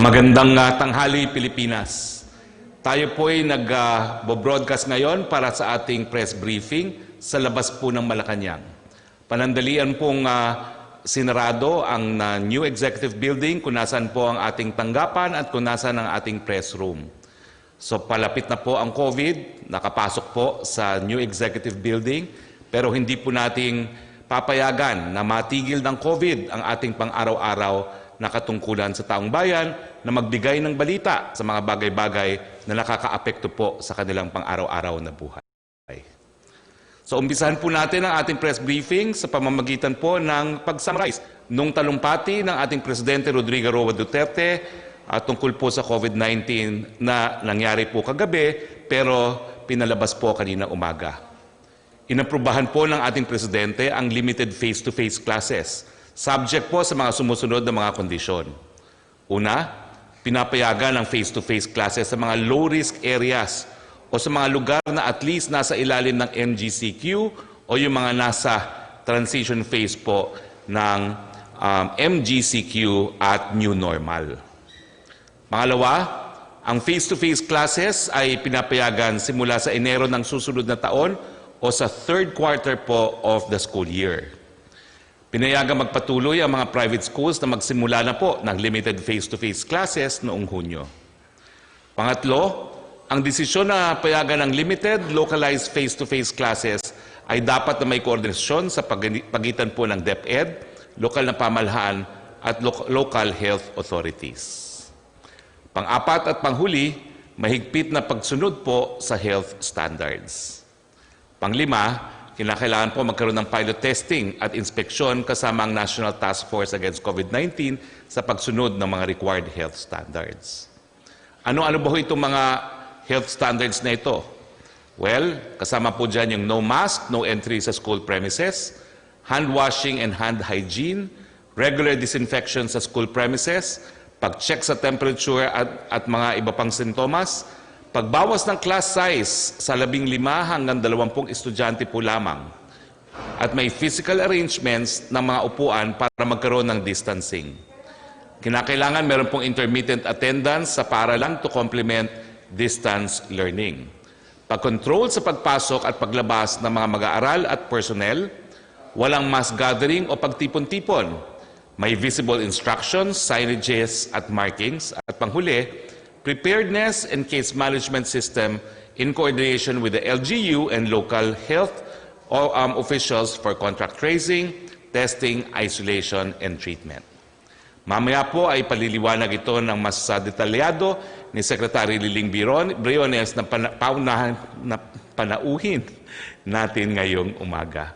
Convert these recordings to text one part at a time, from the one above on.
Magandang tanghali, Pilipinas. Tayo po ay nag-broadcast ngayon para sa ating press briefing sa labas po ng Malacanang. Panandalian pong sinarado ang new executive building kung nasaan po ang ating tanggapan at kung nasaan ang ating press room. So palapit na po ang COVID, nakapasok po sa new executive building, pero hindi po nating papayagan na matigil ng COVID ang ating pang-araw-araw na katungkulan sa taong bayan na magbigay ng balita sa mga bagay-bagay na nakakaapekto po sa kanilang pang-araw-araw na buhay. So umpisahan po natin ang ating press briefing sa pamamagitan po ng pag-summarize nung talumpati ng ating Presidente Rodrigo Roa Duterte tungkol po sa COVID-19 na nangyari po kagabi pero pinalabas po kanina umaga. Inaprubahan po ng ating Presidente ang limited face-to-face classes, subject po sa mga sumusunod na mga kondisyon. Una, pinapayagan ang face-to-face classes sa mga low-risk areas o sa mga lugar na at least nasa ilalim ng MGCQ o yung mga nasa transition phase po ng MGCQ at new normal. Pangalawa, ang face-to-face classes ay pinapayagan simula sa Enero ng susunod na taon o sa third quarter po of the school year. Pinayagan magpatuloy ang mga private schools na magsimula na po ng limited face-to-face classes noong Hunyo. Pangatlo, ang desisyon na payagan ng limited localized face-to-face classes ay dapat na may koordinasyon sa pagitan po ng DepEd, lokal na pamahalaan at local health authorities. Pang-apat at panghuli, mahigpit na pagsunod po sa health standards. Panglima, kinakailangan po magkaroon ng pilot testing at inspeksyon kasama ang National Task Force Against COVID-19 sa pagsunod ng mga required health standards. Ano-ano ba itong mga health standards na ito? Well, kasama po dyan yung no mask, no entry sa school premises, hand washing and hand hygiene, regular disinfection sa school premises, pag-check sa temperature at mga iba pang sintomas, pagbawas ng class size sa 15 hanggang 20 estudyante po lamang, at may physical arrangements ng mga upuan para magkaroon ng distancing. Kinakailangan meron pong intermittent attendance sa paaralan to complement distance learning. Pag-control sa pagpasok at paglabas ng mga mag-aaral at personnel, walang mass gathering o pagtipon-tipon. May visible instructions, signages at markings. At panghuli, preparedness and case management system in coordination with the LGU and local health officials for contact tracing, testing, isolation, and treatment. Mamaya po ay paliliwanag ito ng mas detalyado ni Secretary Liling Briones na panauhin natin ngayong umaga.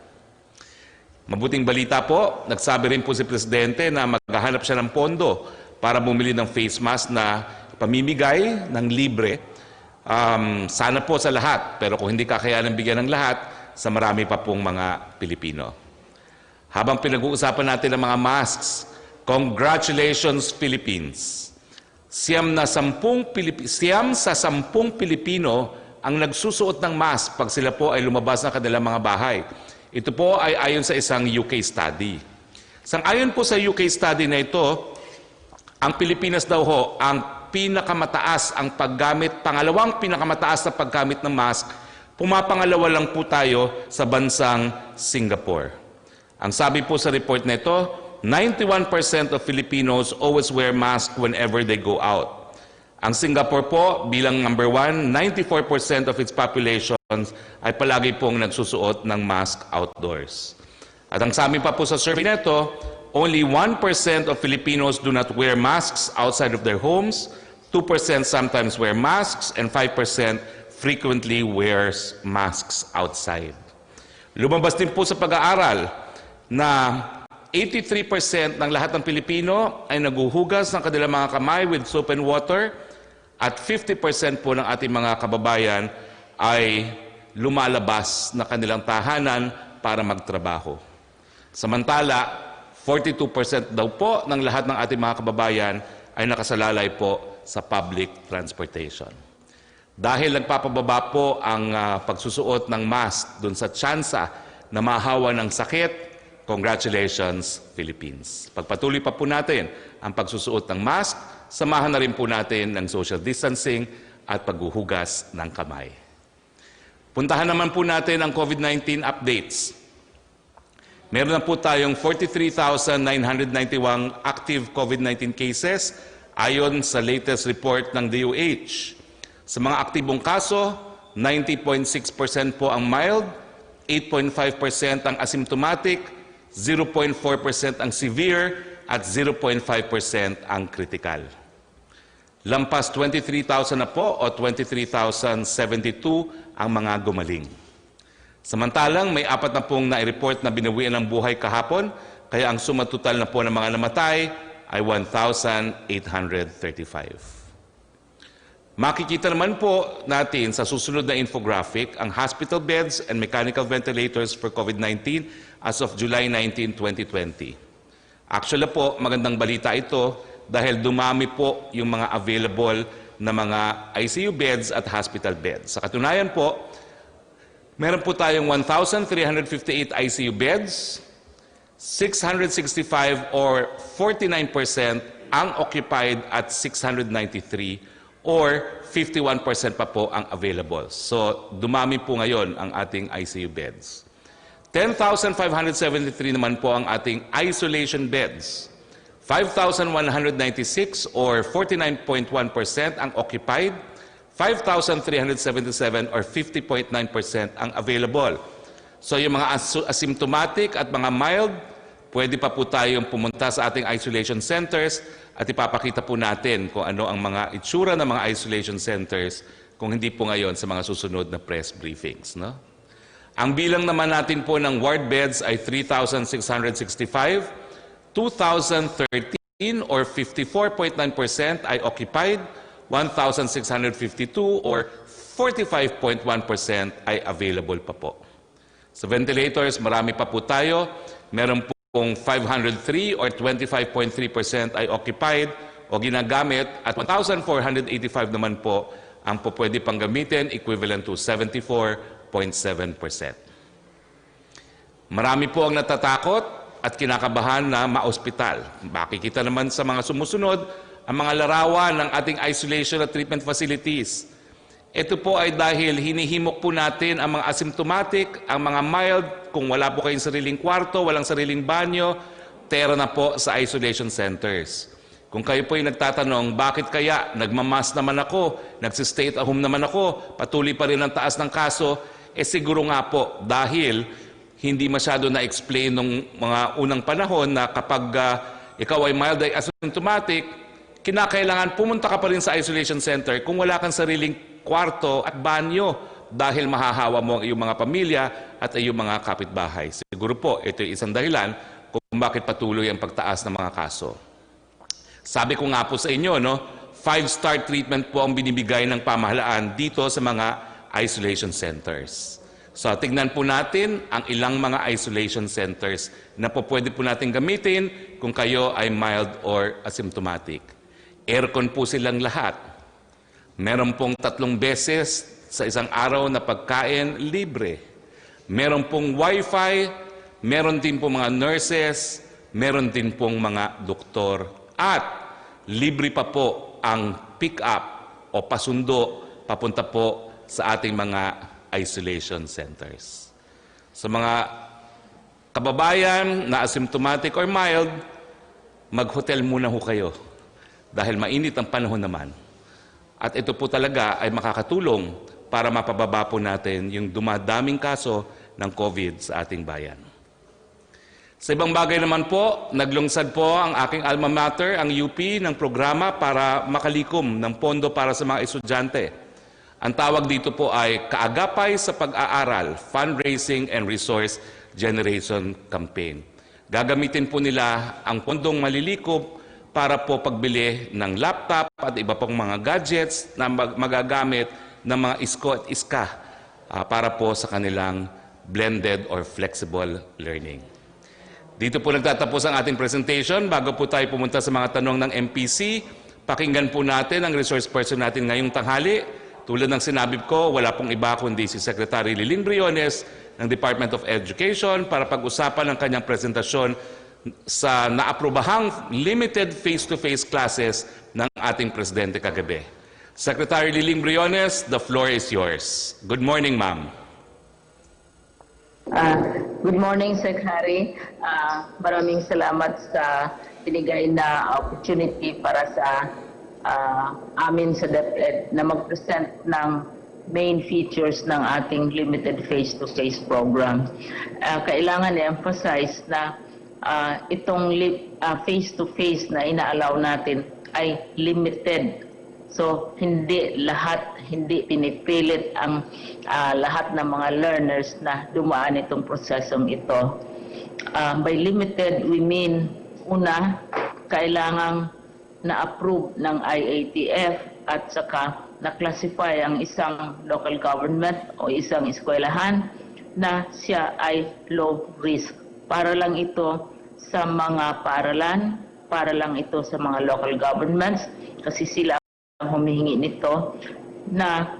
Mabuting balita po, nagsabi rin po si Presidente na maghahanap siya ng pondo para bumili ng face mask na pamimigay ng libre. Sana po sa lahat, pero kung hindi kakayanan bigyan ng lahat, sa marami pa pong mga Pilipino. Habang pinag-uusapan natin ang mga masks, congratulations Philippines! Siyam sa 10 Pilipino ang nagsusuot ng mask pag sila po ay lumabas ng kanilang mga bahay. Ito po ay ayon sa isang UK study. Sang-ayon po sa UK study na ito, ang Pilipinas daw ho ang pinakamataas ang paggamit, pangalawang pinakamataas na paggamit ng mask, pumapangalawa lang po tayo sa bansang Singapore. Ang sabi po sa report na ito, 91% of Filipinos always wear mask whenever they go out. Ang Singapore po, bilang number 1, 94% of its population ay palagi pong nagsusuot ng mask outdoors. At ang sabi pa po sa survey na ito, only 1% of Filipinos do not wear masks outside of their homes, 2% sometimes wear masks, and 5% frequently wears masks outside. Lumabas din po sa pag-aaral na 83% ng lahat ng Pilipino ay naguhugas ng kanilang mga kamay with soap and water at 50% po ng ating mga kababayan ay lumalabas na kanilang tahanan para magtrabaho. Samantala, 42% daw po ng lahat ng ating mga kababayan ay nakasalalay po sa public transportation. Dahil nagpapababa po ang pagsusuot ng mask dun sa tsansa na mahawa ng sakit, Congratulations, Philippines. Pagpatuloy pa po natin ang pagsusuot ng mask, samahan na rin po natin ng social distancing at paghuhugas ng kamay. Puntahan naman po natin ang COVID-19 updates. Meron na po tayong 43,991 active COVID-19 cases ayon sa latest report ng DOH. Sa mga aktibong kaso, 90.6% po ang mild, 8.5% ang asymptomatic, 0.4% ang severe, at 0.5% ang critical. Lampas 23,000 na po o 23,072 ang mga gumaling. Samantalang may 4 na pong na-report na binawian ng buhay kahapon, kaya ang suma total na po ng mga namatay ay 1,835. Makikita naman po natin sa susunod na infographic ang hospital beds and mechanical ventilators for COVID-19 as of July 19, 2020. Actually po, magandang balita ito dahil dumami po yung mga available na mga ICU beds at hospital beds. Sa katunayan po, meron po tayong 1,358 ICU beds, 665 or 49% ang occupied at 693 or 51% pa po ang available. So, dumami po ngayon ang ating ICU beds. 10,573 naman po ang ating isolation beds. 5,196 or 49.1% ang occupied. 5,377 or 50.9% ang available. So, yung mga asymptomatic at mga mild, pwede pa po tayong pumunta sa ating isolation centers at ipapakita po natin kung ano ang mga itsura ng mga isolation centers kung hindi po ngayon sa mga susunod na press briefings. No? Ang bilang naman natin po ng ward beds ay 3,665, 2,013 or 54.9% ay occupied, 1,652 or 45.1% ay available pa po. Sa ventilators, marami pa po tayo. Meron pong 503 or 25.3% ay occupied o ginagamit at 1,485 naman po ang po pwede pang gamitin, equivalent to 74.7%. Marami po ang natatakot at kinakabahan na maospital. Makikita naman sa mga sumusunod ang mga larawan ng ating isolation at treatment facilities. Ito po ay dahil hinihimok po natin ang mga asymptomatic, ang mga mild, kung wala po kayong sariling kwarto, walang sariling banyo, tera na po sa isolation centers. Kung kayo po ay nagtatanong, bakit kaya nagmamas naman ako, nagsistay at home naman ako, patuloy pa rin ang taas ng kaso, siguro nga po dahil hindi masyado na-explain nung mga unang panahon na kapag ikaw ay mild ay asymptomatic, kinakailangan pumunta ka pa rin sa isolation center kung wala kang sariling kwarto at banyo dahil mahahawa mo ang iyong mga pamilya at iyong mga kapitbahay. Siguro po, ito ay isang dahilan kung bakit patuloy ang pagtaas ng mga kaso. Sabi ko nga po sa inyo, no, 5-star treatment po ang binibigay ng pamahalaan dito sa mga isolation centers. So, tignan po natin ang ilang mga isolation centers na po pwede po natin gamitin kung kayo ay mild or asymptomatic. Aircon po silang lahat. Meron pong 3 beses sa isang araw na pagkain libre. Meron pong wifi, meron din pong mga nurses, meron din pong mga doktor. At libre pa po ang pick-up o pasundo papunta po sa ating mga isolation centers. Sa mga kababayan na asymptomatic or mild, mag-hotel muna ho kayo dahil mainit ang panahon naman. At ito po talaga ay makakatulong para mapababa po natin yung dumadaming kaso ng COVID sa ating bayan. Sa ibang bagay naman po, naglungsad po ang aking alma mater, ang UP, ng programa para makalikom ng pondo para sa mga estudyante. Ang tawag dito po ay Kaagapay sa Pag-aaral, Fundraising and Resource Generation Campaign. Gagamitin po nila ang pondong malilikom para po pagbili ng laptop at iba pong mga gadgets na magagamit ng mga isko at iska para po sa kanilang blended or flexible learning. Dito po nagtatapos ang ating presentation. Bago po tayo pumunta sa mga tanong ng MPC, pakinggan po natin ang resource person natin ngayong tanghali. Tulad ng sinabi ko, wala pong iba kundi si Secretary Liling Briones ng Department of Education para pag-usapan ang kanyang presentasyon sa naaprobahang limited face-to-face classes ng ating Presidente kagabi. Secretary Liling Briones, the floor is yours. Good morning, ma'am. Good morning, Sec. Harry. Maraming salamat sa binigay na opportunity para sa amin sa DepEd na mag-present ng main features ng ating limited face-to-face program. Kailangan i-emphasize na itong face-to-face na inaalaw natin ay limited. So, hindi pinipilit ang lahat ng mga learners na dumaan itong prosesong ito. By limited, we mean, una, kailangang na-approve ng IATF at saka na-classify ang isang local government o isang eskwelahan na siya ay low risk. Para lang ito sa mga paaralan, para lang ito sa mga local governments, kasi sila humihingi nito na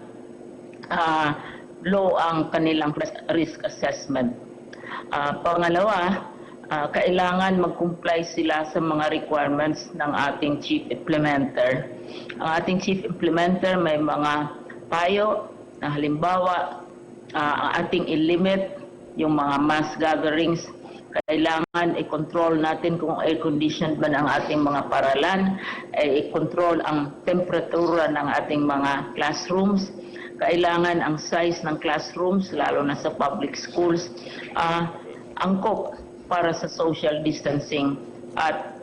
low ang kanilang risk assessment. Pangalawa, kailangan mag-comply sila sa mga requirements ng ating chief implementer. Ang ating chief implementer may mga payo na halimbawa ang ating i-limit yung mga mass gatherings. Kailangan i-control natin kung air-conditioned ba ang ating mga paralan, i-control ang temperatura ng ating mga classrooms, kailangan ang size ng classrooms, lalo na sa public schools, angkop para sa social distancing. At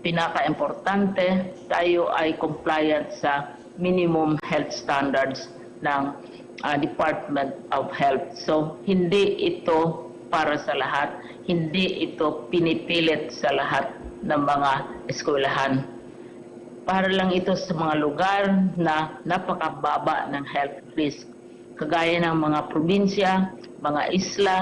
pinaka-importante, tayo ay compliant sa minimum health standards ng Department of Health. So, hindi ito para sa lahat, hindi ito pinipilit sa lahat ng mga eskwelahan. Para lang ito sa mga lugar na napakababa ng health risk, kagaya ng mga probinsya, mga isla,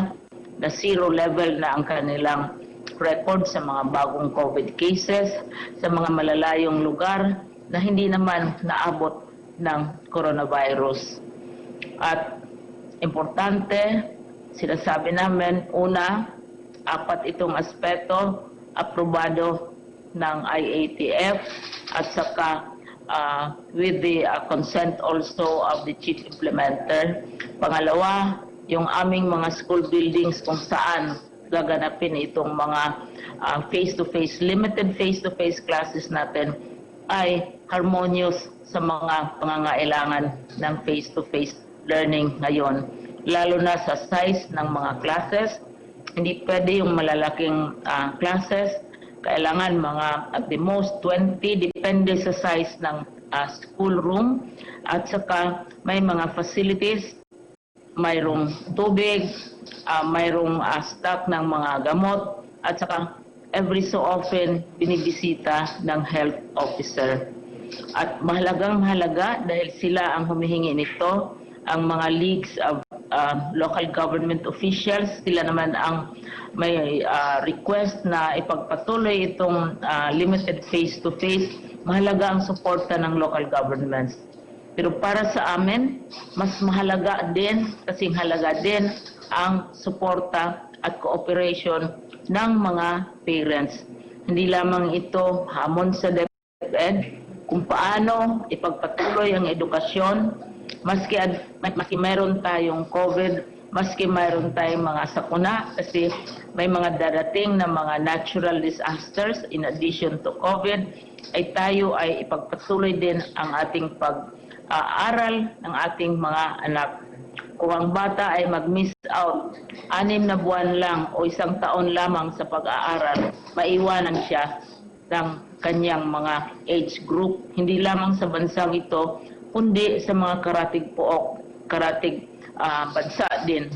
na zero level na ang kanilang record sa mga bagong COVID cases, sa mga malalayong lugar na hindi naman naabot ng coronavirus. At importante, sinasabi namin, una, 4 itong aspeto, aprobado ng IATF at saka with the consent also of the chief implementer. Pangalawa, yung aming mga school buildings kung saan gaganapin itong mga face-to-face, limited face-to-face classes natin ay harmonious sa mga pangangailangan ng face-to-face learning ngayon. Lalo na sa size ng mga classes, hindi pwede yung malalaking classes, kailangan mga at the most 20, depende sa size ng school room, at saka may mga facilities, mayroong tubig, mayroong stock ng mga gamot, at saka every so often binibisita ng health officer. At mahalagang-mahalaga dahil sila ang humihingi nito, ang mga leagues of local government officials, sila naman ang may request na ipagpatuloy itong limited face-to-face. Mahalaga ang suporta ng local governments. Pero para sa amin, mas mahalaga din, kasing halaga din ang suporta at cooperation ng mga parents. Hindi lamang ito hamon sa DepEd kung paano ipagpatuloy ang edukasyon, maski mayroon tayong COVID, maski mayroon tayong mga sakuna, kasi may mga darating na mga natural disasters in addition to COVID, ay tayo ay ipagpatuloy din ang ating pag-aaral ng ating mga anak. Kung ang bata ay mag-miss out 6 na buwan lang o 1 taon lamang sa pag-aaral, maiwanan siya ng kanyang mga age group, hindi lamang sa bansang ito, kundi sa mga karatig pook, karatig bansa din.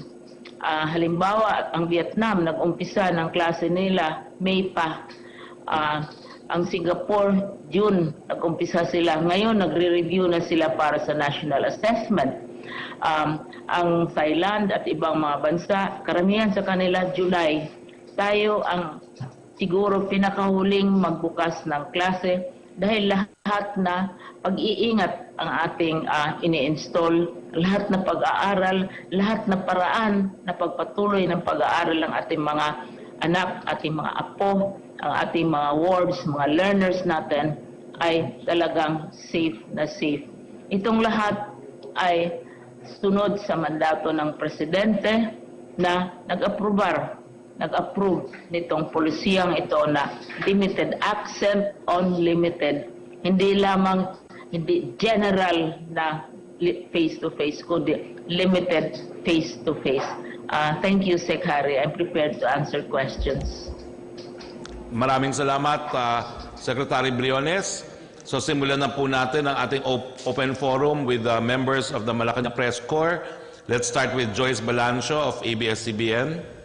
Halimbawa, ang Vietnam, nag-umpisa ng klase nila, May pa. Ang Singapore, June, nag-umpisa sila. Ngayon, nagre-review na sila para sa national assessment. Ang Thailand at ibang mga bansa, karamihan sa kanila, July. Tayo ang siguro pinakahuling magbukas ng klase dahil lahat na pag-iingat ang ating ini-install, lahat na pag-aaral, lahat na paraan na pagpatuloy ng pag-aaral ng ating mga anak, ating mga apo, ang ating mga wards, mga learners natin ay talagang safe na safe. Itong lahat ay sunod sa mandato ng Presidente na nag-approve nitong polisiyang ito na limited accent, unlimited. Hindi general na face-to-face, kundi limited face-to-face. Thank you, Sec. Harry. I'm prepared to answer questions. Maraming salamat, Secretary Briones. So simulan na po natin ang ating open forum with the members of the Malacanang Press Corps. Let's start with Joyce Balancio of ABS-CBN.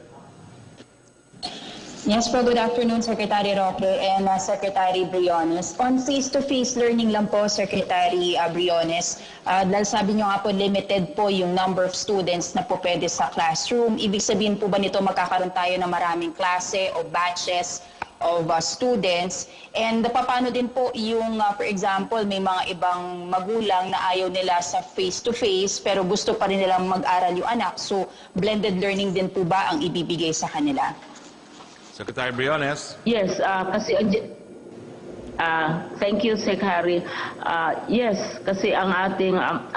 Yes po, good afternoon, Secretary Roque and Secretary Briones. On face-to-face learning lang po, Secretary Briones, dahil sabi nyo nga po, limited po yung number of students na po pwede sa classroom. Ibig sabihin po ba nito magkakaroon tayo ng maraming klase o batches of students? And paano din po yung, for example, may mga ibang magulang na ayaw nila sa face-to-face pero gusto pa rin nilang mag-aral yung anak. So, blended learning din po ba ang ibibigay sa kanila? Secretary Briones. Yes, kasi thank you, Sec. Harry. Yes, kasi ang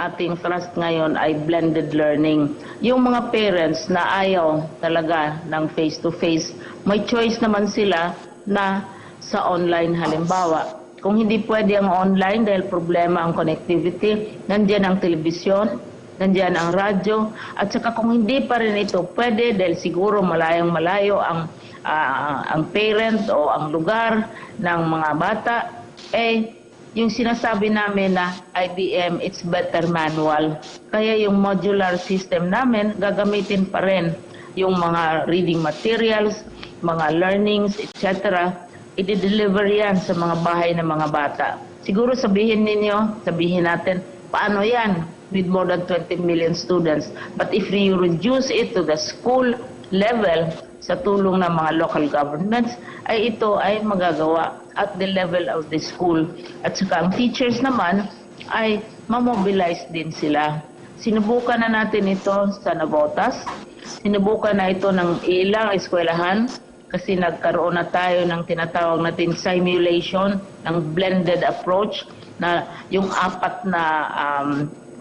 ating thrust ngayon ay blended learning. Yung mga parents na ayaw talaga ng face-to-face, may choice naman sila na sa online halimbawa. Kung hindi pwede ang online dahil problema ang connectivity, nandiyan ang telebisyon, nandiyan ang radyo, at saka kung hindi pa rin ito pwede dahil siguro malayong-malayo ang parent o ang lugar ng mga bata, yung sinasabi namin na IBM, it's better manual. Kaya yung modular system namin, gagamitin pa rin yung mga reading materials, mga learnings, etc. I-deliver yan sa mga bahay ng mga bata. Siguro sabihin natin, paano yan with more than 20 million students? But if you reduce it to the school level, sa tulong ng mga local governments, ay ito ay magagawa at the level of the school. At saka ang teachers naman ay mamobilize din sila. Sinubukan na natin ito sa Navotas, sinubukan na ito ng ilang eskwelahan kasi nagkaroon na tayo ng tinatawag natin simulation ng blended approach na yung apat na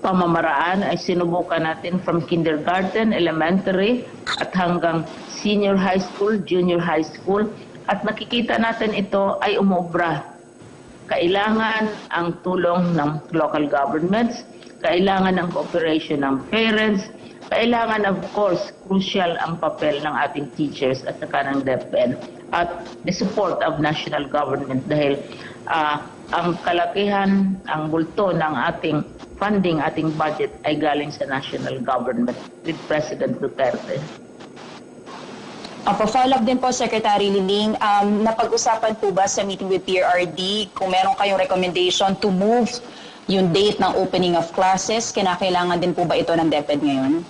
pamamaraan ay sinubukan natin from kindergarten, elementary at hanggang senior high school, junior high school, at nakikita natin ito ay umobra. Kailangan ang tulong ng local governments, kailangan ang cooperation ng parents, kailangan of course crucial ang papel ng ating teachers at saka ng DepEd at the support of national government dahil ang kalakihan, ang bulto ng ating funding, ating budget ay galing sa national government with President Duterte. Pa-follow up din po, Secretary Liling, napag-usapan po ba sa meeting with PRRD kung meron kayong recommendation to move yung date ng opening of classes? Kinakailangan din po ba ito ng DepEd ngayon?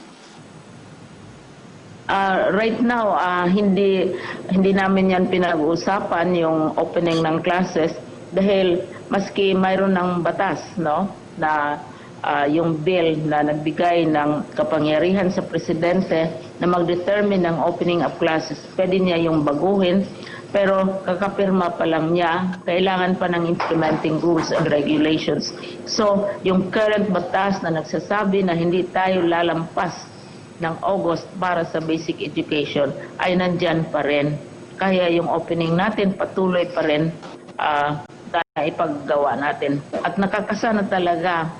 Right now, hindi namin yan pinag-uusapan yung opening ng classes dahil maski mayroon ng batas, no, na yung bill na nagbigay ng kapangyarihan sa presidente na mag-determine ng opening of classes, pwede niya yung baguhin, pero kakapirma pa lang niya, kailangan pa ng implementing rules and regulations. So, yung current batas na nagsasabi na hindi tayo lalampas ng August para sa basic education ay nandyan pa rin. Kaya yung opening natin patuloy pa rin na ipaggawa natin. At nakakasana talaga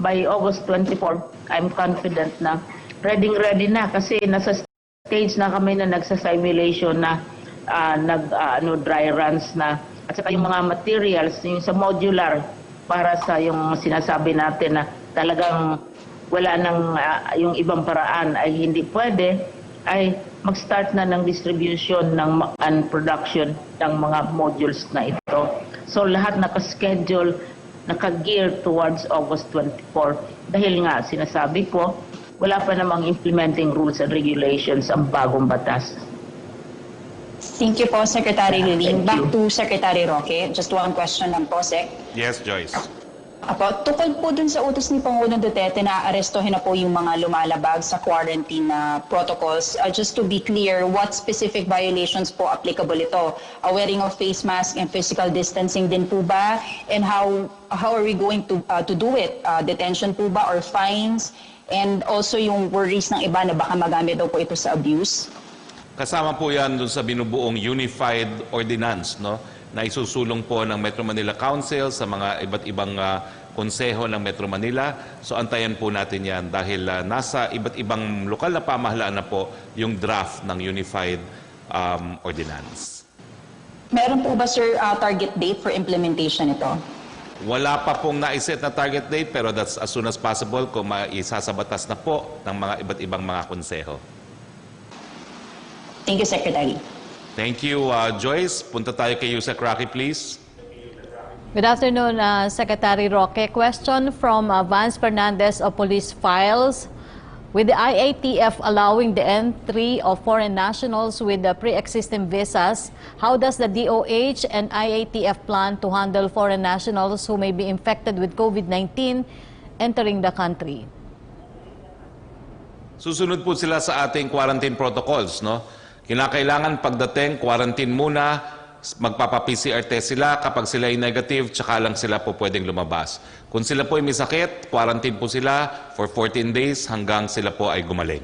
by August 24, I'm confident na ready na kasi nasa stage na kami na nagsa-simulation na dry runs na at saka yung mga materials, yung sa modular para sa yung sinasabi natin na talagang wala nang yung ibang paraan ay hindi pwede, ay mag-start na ng distribution and production ng mga modules na ito. So lahat naka-schedule, naka-gear towards August 24. Dahil nga, sinasabi ko, wala pa namang implementing rules and regulations ang bagong batas. Thank you po, Secretary Liling. Back to Secretary Roque. Just one question lang po, Sec. Yes, Joyce. Apo, tukol po dun sa utos ni Pangulong Duterte na arestuhin na po yung mga lumalabag sa quarantine protocols. Just to be clear, what specific violations po applicable ito? Wearing of face mask and physical distancing din po ba? And how are we going to do it? Detention po ba or fines? And also yung worries ng iba na baka magamit daw po ito sa abuse? Kasama po yan dun sa binubuong Unified Ordinance, no? Na isusulong po ng Metro Manila Council sa mga iba't ibang konseho ng Metro Manila. So antayan po natin yan dahil nasa iba't ibang lokal na pamahalaan na po yung draft ng Unified Ordinance. Meron po ba, sir, target date for implementation ito? Wala pa pong naiset na target date pero that's as soon as possible kung maisasabatas na po ng mga iba't ibang mga konseho. Thank you, Secretary. Thank you, Joyce. Punta tayo kay Yusek Roque, please. Good afternoon, Secretary Roque. Question from Vance Fernandez of Police Files. With the IATF allowing the entry of foreign nationals with the pre-existing visas, how does the DOH and IATF plan to handle foreign nationals who may be infected with COVID-19 entering the country? Susunod po sila sa ating quarantine protocols, no? Kinakailangan pagdating, quarantine muna, magpapa-PCR test sila. Kapag sila ay negative, tsaka lang sila po pwedeng lumabas. Kung sila po ay may sakit, quarantine po sila for 14 days hanggang sila po ay gumaling.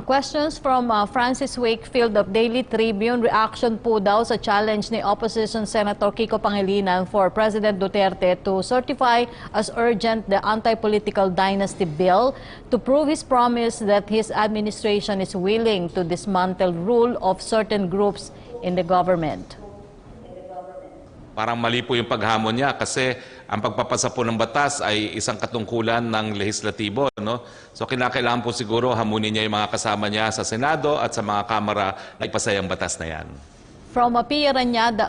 Questions from Francis Wakefield of Daily Tribune. Reaction po daw sa challenge ni Opposition Senator Kiko Pangilinan for President Duterte to certify as urgent the anti-political dynasty bill to prove his promise that his administration is willing to dismantle rule of certain groups in the government. Parang mali po yung paghamon niya kasi ang pagpapasa po ng batas ay isang katungkulan ng lehislatibo, no? So kinakailangan po siguro hamunin niya yung mga kasama niya sa Senado at sa mga Kamara na ipasa yung batas na yan. From Pia Ranyada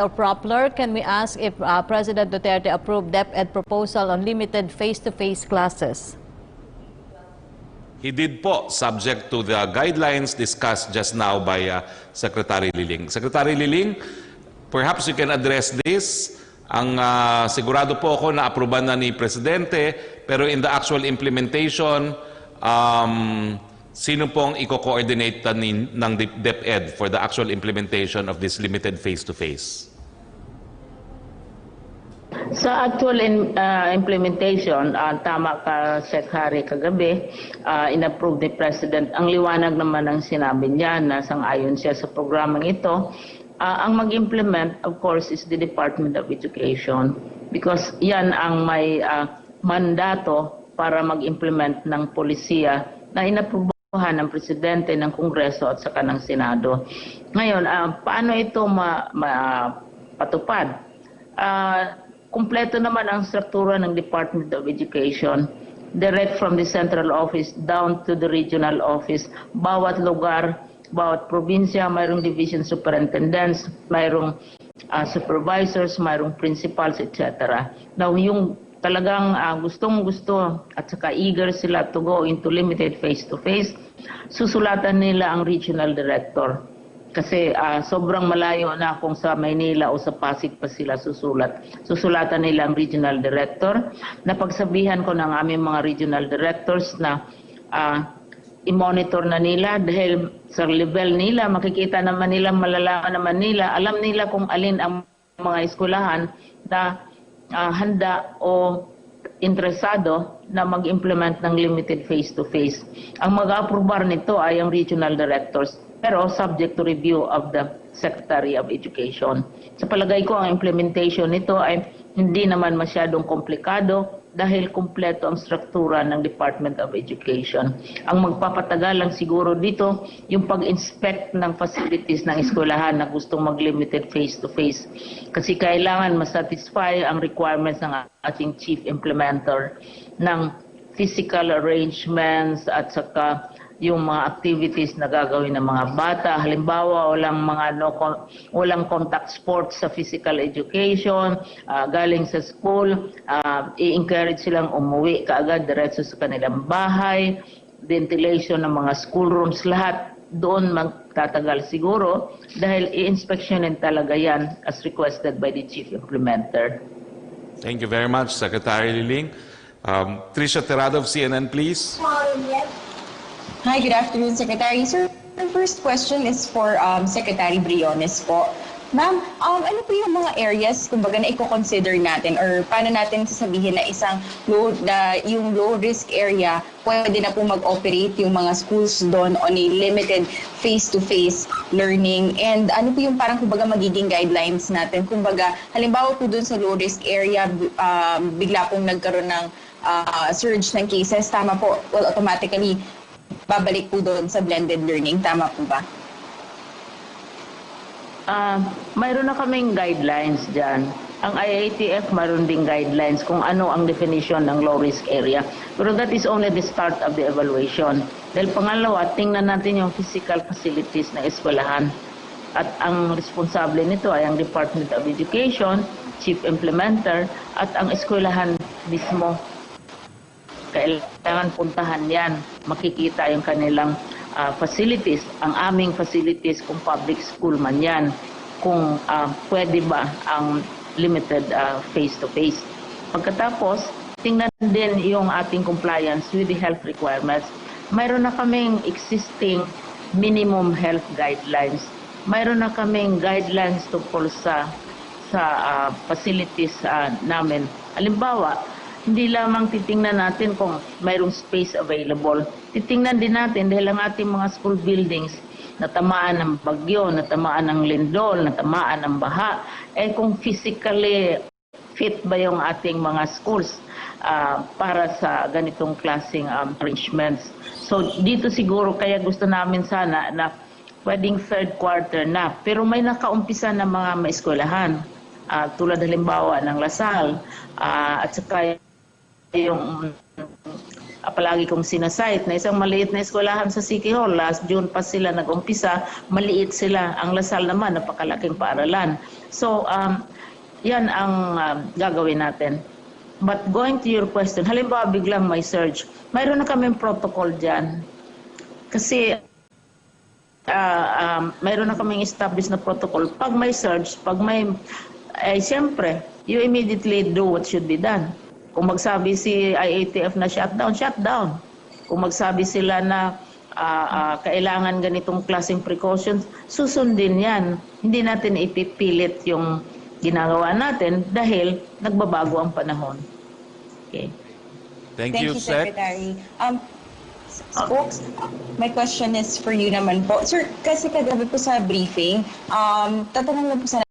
of Propler, can we ask if President Duterte approved DepEd proposal on limited face-to-face classes? He did po, subject to the guidelines discussed just now by Secretary Liling. Secretary Liling, perhaps you can address this. Ang sigurado po ako na aproban na ni Presidente, pero in the actual implementation, sino pong i-coordinate ng DepEd for the actual implementation of this limited face-to-face? Sa actual implementation, tama ka, Secretary, kagabi, inapprove ni President. Ang liwanag naman ang sinabi niya na sang-ayon siya sa programang ito. Ang mag-implement, of course, is the Department of Education because yan ang may mandato para mag-implement ng polisiya na inaprubahan ng Presidente, ng Kongreso at saka ng Senado. Ngayon, paano ito mapatupad? Kumpleto naman ang struktura ng Department of Education, direct from the central office down to the regional office. Bawat lugar, bawat probinsya, mayroong division superintendents, mayroong supervisors, mayroong principals, etc. Now, yung talagang gustong-gusto at saka eager sila to go into limited face-to-face, susulatan nila ang regional director. Kasi sobrang malayo na kung sa Maynila o sa Pasig pa sila susulat. Susulatan nila ang regional director. Napagsabihan ko ng aming mga regional directors na i-monitor na nila dahil sa level nila, makikita naman nila, malalaman naman nila, alam nila kung alin ang mga eskwelahan na handa o interesado na mag-implement ng limited face-to-face. Ang mag-aprobar nito ay ang regional directors, pero subject to review of the Secretary of Education. Sa palagay ko, ang implementation nito ay hindi naman masyadong komplikado dahil kumpleto ang struktura ng Department of Education. Ang magpapatagal lang siguro dito yung pag-inspect ng facilities ng eskwelahan na gustong mag-limited face-to-face. Kasi kailangan masatisfy ang requirements ng ating chief implementer ng physical arrangements at saka yung mga activities na gagawin ng mga bata. Halimbawa, walang contact sports sa physical education, galing sa school, i-encourage silang umuwi kaagad diretso sa kanilang bahay, ventilation ng mga schoolrooms, lahat doon magtatagal siguro dahil i-inspectionin talaga yan as requested by the Chief Implementer. Thank you very much, Secretary Liling. Tricia Terrado of CNN, please. Hi, good afternoon, Secretary. Sir, the first question is for Secretary Briones po. Ma'am, ano po yung mga areas, kumbaga, na i-consider natin or paano natin sasabihin na yung low-risk area, pwede na po mag-operate yung mga schools doon on a limited face-to-face learning? And ano po yung parang, kumbaga, magiging guidelines natin? Kumbaga, halimbawa po doon sa low-risk area, bigla pong nagkaroon ng surge ng cases, tama po, well, automatically, babalik po doon sa blended learning, tama po ba? Mayroon na kaming guidelines dyan. Ang IATF mayroon ding guidelines kung ano ang definition ng low-risk area. Pero that is only the start of the evaluation. Dahil pangalawa, tingnan natin yung physical facilities ng eskwelahan. At ang responsable nito ay ang Department of Education, Chief Implementer, at ang eskwelahan mismo. Kailangan puntahan yan. Makikita yung kanilang facilities, ang aming facilities kung public school man yan, kung pwede ba ang limited face-to-face. Pagkatapos, tingnan din yung ating compliance with the health requirements. Mayroon na kaming existing minimum health guidelines. Mayroon na kaming guidelines tungkol sa facilities namin. Halimbawa, hindi lamang titingnan natin kung mayroong space available. Titingnan din natin dahil ang ating mga school buildings natamaan ng bagyo, natamaan ng lindol, natamaan ng baha, kung physically fit ba yung ating mga schools para sa ganitong klaseng arrangements. So dito siguro kaya gusto namin sana na pwedeng third quarter na. Pero may nakaumpisa na mga maeskwelahan tulad halimbawa ng Lasal at saka yung palagi kong sinasite na isang maliit na eskwelahan sa City Hall. Last June pa sila nag-umpisa, maliit sila. Ang Lasal naman, napakalaking paaralan. So, yan ang gagawin natin. But going to your question, halimbawa biglang may surge, mayroon na kaming protocol dyan. Kasi mayroon na kaming established na protocol. Pag may surge, pag may, siyempre, you immediately do what should be done. Kung magsabi si IATF na shutdown, shutdown. Kung magsabi sila na kailangan ganitong klaseng precautions, susundin yan. Hindi natin ipipilit yung ginagawa natin dahil nagbabago ang panahon. Okay. Thank you, Secretary. Spokes, my question is for you naman po. Sir, kasi kagabi po sa briefing, tatanong lang po sana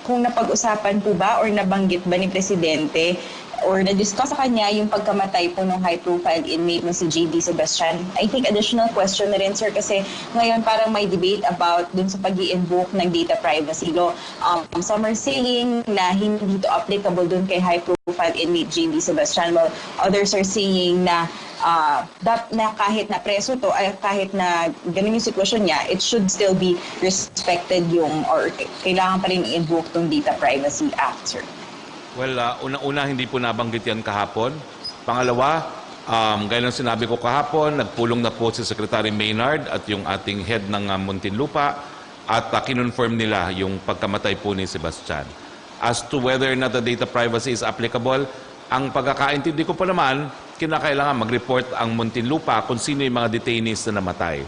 kung napag-usapan po ba or nabanggit ba ni Presidente or na-discuss sa kanya yung pagkamatay po ng high-profile inmate na si JD Sebastian. I think additional question na rin, sir, kasi ngayon parang may debate about dun sa pag-i-invoke ng data privacy law. Some are saying na hindi ito applicable dun kay high-profile inmate JD Sebastian, while others are saying na kahit na preso to, ay kahit na ganun yung sitwasyon niya, it should still be respected yung, or kailangan pa rin i-invoke tong Data Privacy Act, sir. Well, una-una hindi po nabanggit yan kahapon. Pangalawa, gaya ng sinabi ko kahapon, nagpulong na po si Secretary Maynard at yung ating head ng Muntinlupa at kinonfirm nila yung pagkamatay po ni Sebastian. As to whether or not the data privacy is applicable, ang pagkakaintindi ko pa naman, kinakailangan mag-report ang Muntinlupa kung sino yung mga detainees na namatay.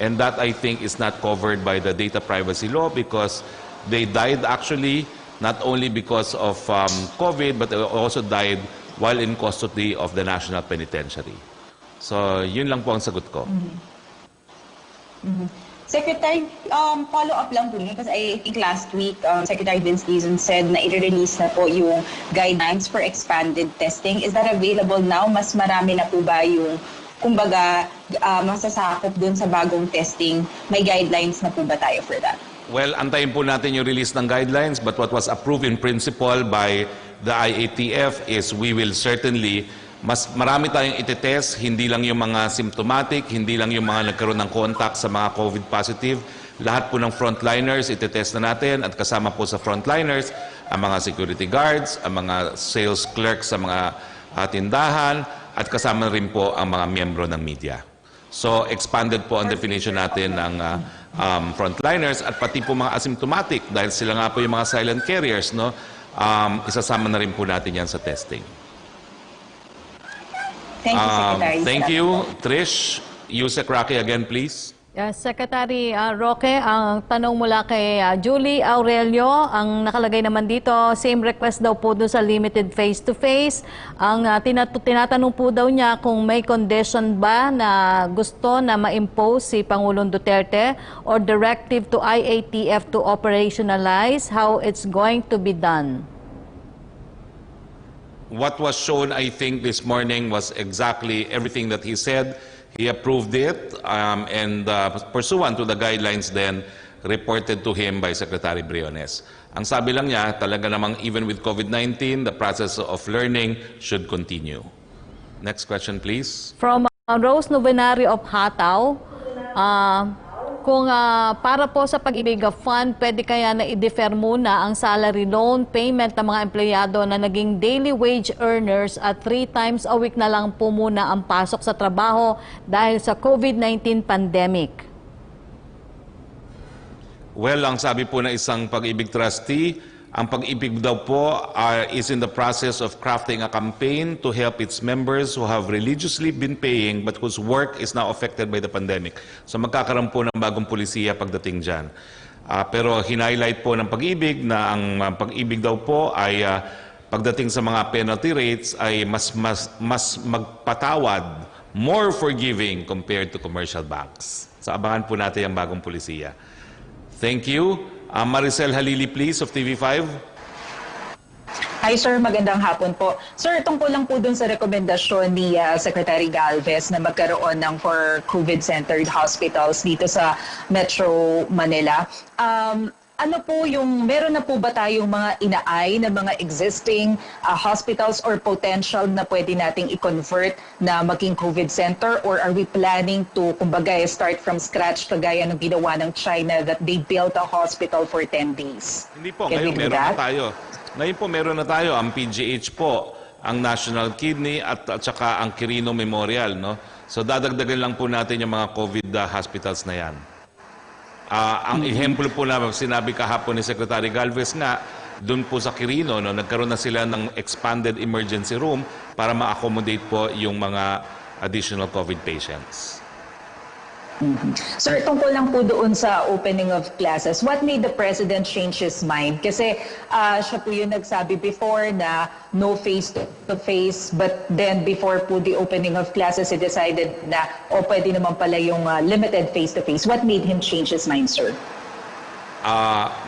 And that, I think, is not covered by the data privacy law because they died actually not only because of COVID, but also died while in custody of the National Penitentiary. So, yun lang po ang sagot ko. Secretary, follow-up lang po because I think last week, Secretary Vince Dizon said na i-release na po yung guidelines for expanded testing. Is that available now? Mas marami na po ba yung, kumbaga, masasakop dun sa bagong testing? May guidelines na po ba tayo for that? Well, antayin po natin yung release ng guidelines, but what was approved in principle by the IATF is we will certainly, mas marami tayong itetest, hindi lang yung mga symptomatic, hindi lang yung mga nagkaroon ng contact sa mga COVID positive. Lahat po ng frontliners, itetest na natin at kasama po sa frontliners, ang mga security guards, ang mga sales clerks sa mga tindahan, at kasama rin po ang mga miyembro ng media. So expanded po ang definition natin ng frontliners at pati po mga asymptomatic dahil sila nga po yung mga silent carriers, no? Isasama na rin po natin yan sa testing. Thank you, Secretary. Thank you, Trish. Yusek Roque again, please. Secretary Roque, ang tanong mula kay Julie Aurelio, ang nakalagay naman dito, same request daw po doon sa limited face-to-face. Ang tinatanong po daw niya kung may condition ba na gusto na ma-impose si Pangulong Duterte or directive to IATF to operationalize how it's going to be done. What was shown, I think, this morning was exactly everything that he said. He approved it and pursuant to the guidelines then reported to him by Secretary Briones. Ang sabi lang niya, talaga namang even with COVID-19, the process of learning should continue. Next question, please. From Rose Novenario of Hataw, kung para po sa Pag-ibig Fund, pwede kaya na i-defer muna ang salary loan payment ng mga empleyado na naging daily wage earners at 3 times a week na lang po muna ang pasok sa trabaho dahil sa COVID-19 pandemic? Well, ang sabi po ng isang Pag-ibig trustee, ang Pag-ibig daw po is in the process of crafting a campaign to help its members who have religiously been paying but whose work is now affected by the pandemic. So magkakaroon po ng bagong pulisiya pagdating dyan. Pero hinighlight po ng Pag-ibig na ang Pag-ibig daw po ay pagdating sa mga penalty rates ay mas magpatawad, more forgiving compared to commercial banks. So abangan po natin ang bagong pulisiya. Thank you. Maricel Halili, please, of TV5. Hi, sir. Magandang hapon po. Sir, tungkol lang po dun sa rekomendasyon ni Secretary Galvez na magkaroon ng for COVID-centered hospitals dito sa Metro Manila. Ano po yung, meron na po ba tayong mga inaay na mga existing hospitals or potential na pwede nating i-convert na maging COVID center, or are we planning to, kumbaga, start from scratch kagaya ng ginawa ng China that they built a hospital for 10 days? Hindi po, ngayon meron na tayo. Ngayon po meron na tayo, ang PGH po, ang National Kidney at saka ang Quirino Memorial, no? So dadagdagan lang po natin yung mga COVID hospitals na yan. Ang ehemplo po na sinabi kahapon ni Secretary Galvez nga, doon po sa Quirino, no, nagkaroon na sila ng expanded emergency room para ma-accommodate po yung mga additional COVID patients. Sir, tungkol lang po doon sa opening of classes, what made the President change his mind? Kasi siya po yung nagsabi before na no face-to-face, but then before po the opening of classes, he decided na pwede naman pala yung limited face-to-face. What made him change his mind, sir?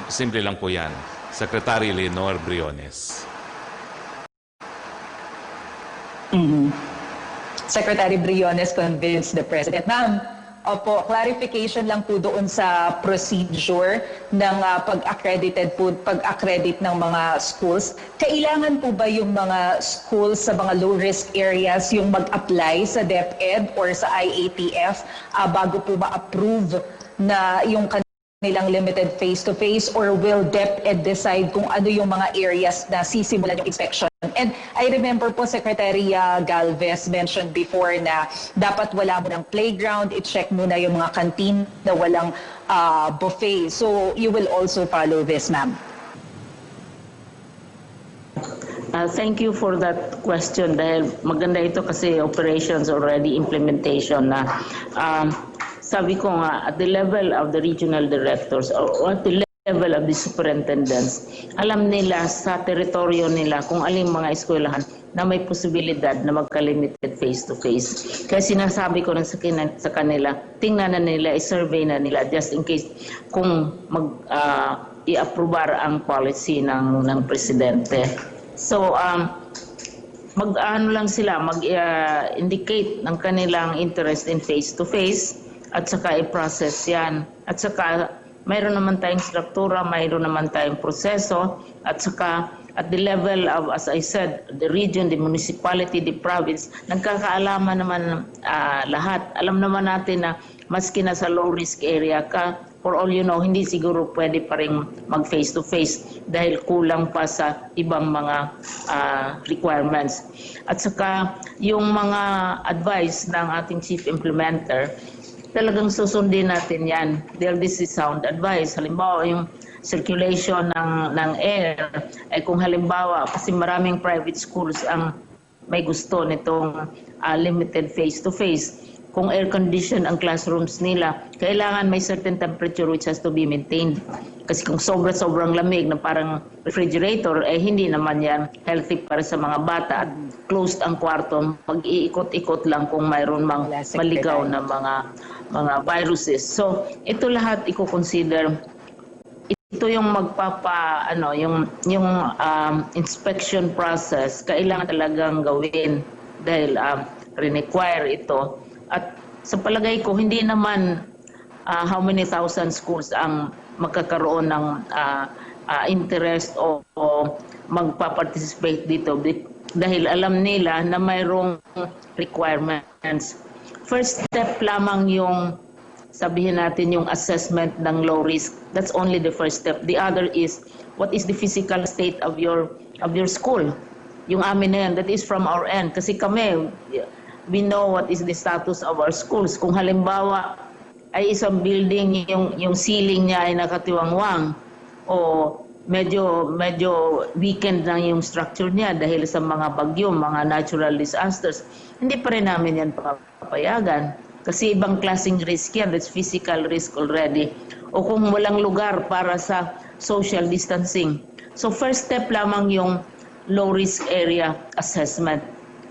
Simple lang po yan. Secretary Leonor Briones. Secretary Briones convinced the President. Ma'am, opo, clarification lang po doon sa procedure ng pag-accredit ng mga schools. Kailangan po ba yung mga schools sa mga low-risk areas yung mag-apply sa DepEd or sa IATF bago po ma-approve na yung kanilang limited face-to-face, or will DepEd decide kung ano yung mga areas na sisimulan yung inspection? And I remember po Secretary Galvez mentioned before na dapat wala mo ng playground, i-check muna yung mga canteen na walang buffet. So you will also follow this, ma'am? Thank you for that question dahil maganda ito kasi operations already implementation na sabi ko nga at the level of the regional directors or at the level of the superintendents, alam nila sa teritoryo nila kung aling mga eskwelahan na may posibilidad na magka-limited face-to-face. Kaya sinasabi ko rin sa kanila, tingnan na nila, i-survey na nila just in case kung i-approbar ang policy ng presidente. So, mag-ano lang sila, mag-indicate ng kanilang interest in face-to-face at saka i-process yan. At saka mayroon naman tayong struktura, mayroon naman tayong proseso, at saka at the level of, as I said, the region, the municipality, the province, nagkakaalaman naman lahat. Alam naman natin na maski na sa low-risk area ka, for all you know, hindi siguro pwede pa rin mag face-to-face dahil kulang pa sa ibang mga requirements. At saka yung mga advice ng ating chief implementer, talagang susundin natin yan dahil this is sound advice. Halimbawa, yung circulation ng air, ay kung halimbawa, kasi maraming private schools ang may gusto nitong limited face-to-face. Kung air condition ang classrooms nila, kailangan may certain temperature which has to be maintained. Kasi kung sobrang lamig na parang refrigerator, hindi naman yan healthy para sa mga bata. At closed ang kwarto, mag-iikot-ikot lang kung mayroon mang maligaw na mga viruses. So, ito lahat i-consider. Ito yung yung inspection process, kailangan talagang gawin dahil require ito. At sa palagay ko, hindi naman how many thousand schools ang magkakaroon ng interest o magpa-participate dito dahil alam nila na mayroong requirements. First step lamang yung sabihin natin yung assessment ng low risk. That's only the first step. The other is what is the physical state of your school. Yung amin na yan, that is from our end. Kasi kami, we know what is the status of our schools. Kung halimbawa ay isang building yung ceiling niya ay nakatiwangwang o medyo weakened lang yung structure niya dahil sa mga bagyo, mga natural disasters, hindi pa rin namin yan papayagan. Kasi ibang klaseng risk yan, that's physical risk already. O kung walang lugar para sa social distancing. So first step lamang yung low risk area assessment.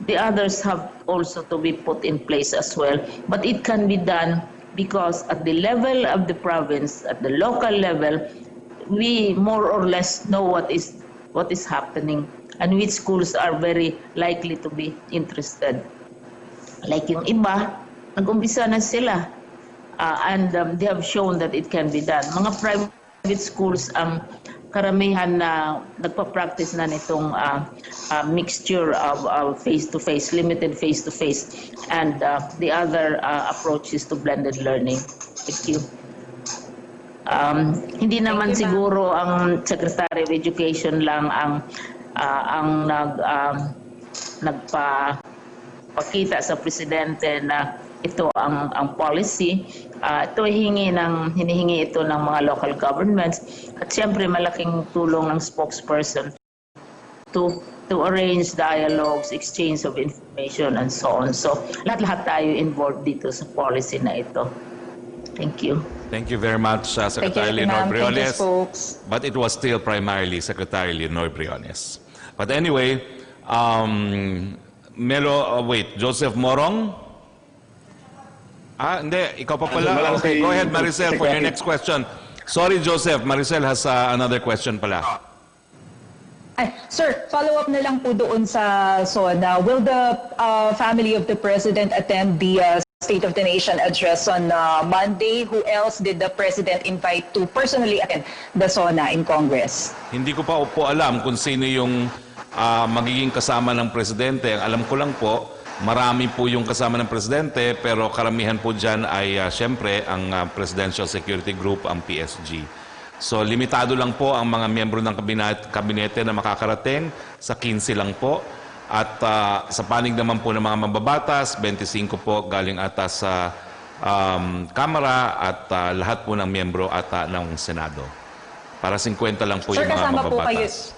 The others have also to be put in place as well. But it can be done because at the level of the province, at the local level, we more or less know what is happening and which schools are very likely to be interested. Like yung iba, nag-umpisa na sila and they have shown that it can be done. Mga private schools ang karamihan na nagpa-practice na nitong mixture of face-to-face, limited face-to-face, and the other approach is to blended learning. Thank you. Hindi naman siguro ang Secretary of Education lang ang nagpakita sa Presidente na ito ang policy. Ito hinihingi ito ng mga local governments at siyempre malaking tulong ng spokesperson to arrange dialogues, exchange of information and so on. So lahat tayo involved dito sa policy na ito. Thank you. Thank you very much, Secretary Leonor Briones. But it was still primarily Secretary Leonor Briones. But anyway, Joseph Morong? Hindi. Ikaw pa pala. Okay, go ahead, Maricel, for your next question. Sorry, Joseph. Maricel has another question pala. Sir, follow up na lang po doon sa SONA. Will the family of the President attend the State of the Nation address on Monday? Who else did the President invite to personally attend the SONA in Congress? Hindi ko pa po alam kung sino yung magiging kasama ng Presidente. Ang alam ko lang po, marami po yung kasama ng Presidente, pero karamihan po dyan ay siyempre ang Presidential Security Group, ang PSG. So limitado lang po ang mga miyembro ng kabinete na makakarating, sa 15 lang po. At sa panig naman po ng mga mababatas, 25 po galing ata sa Kamara at lahat po ng miyembro ata ng Senado. Para 50 lang po yung mga mababatas.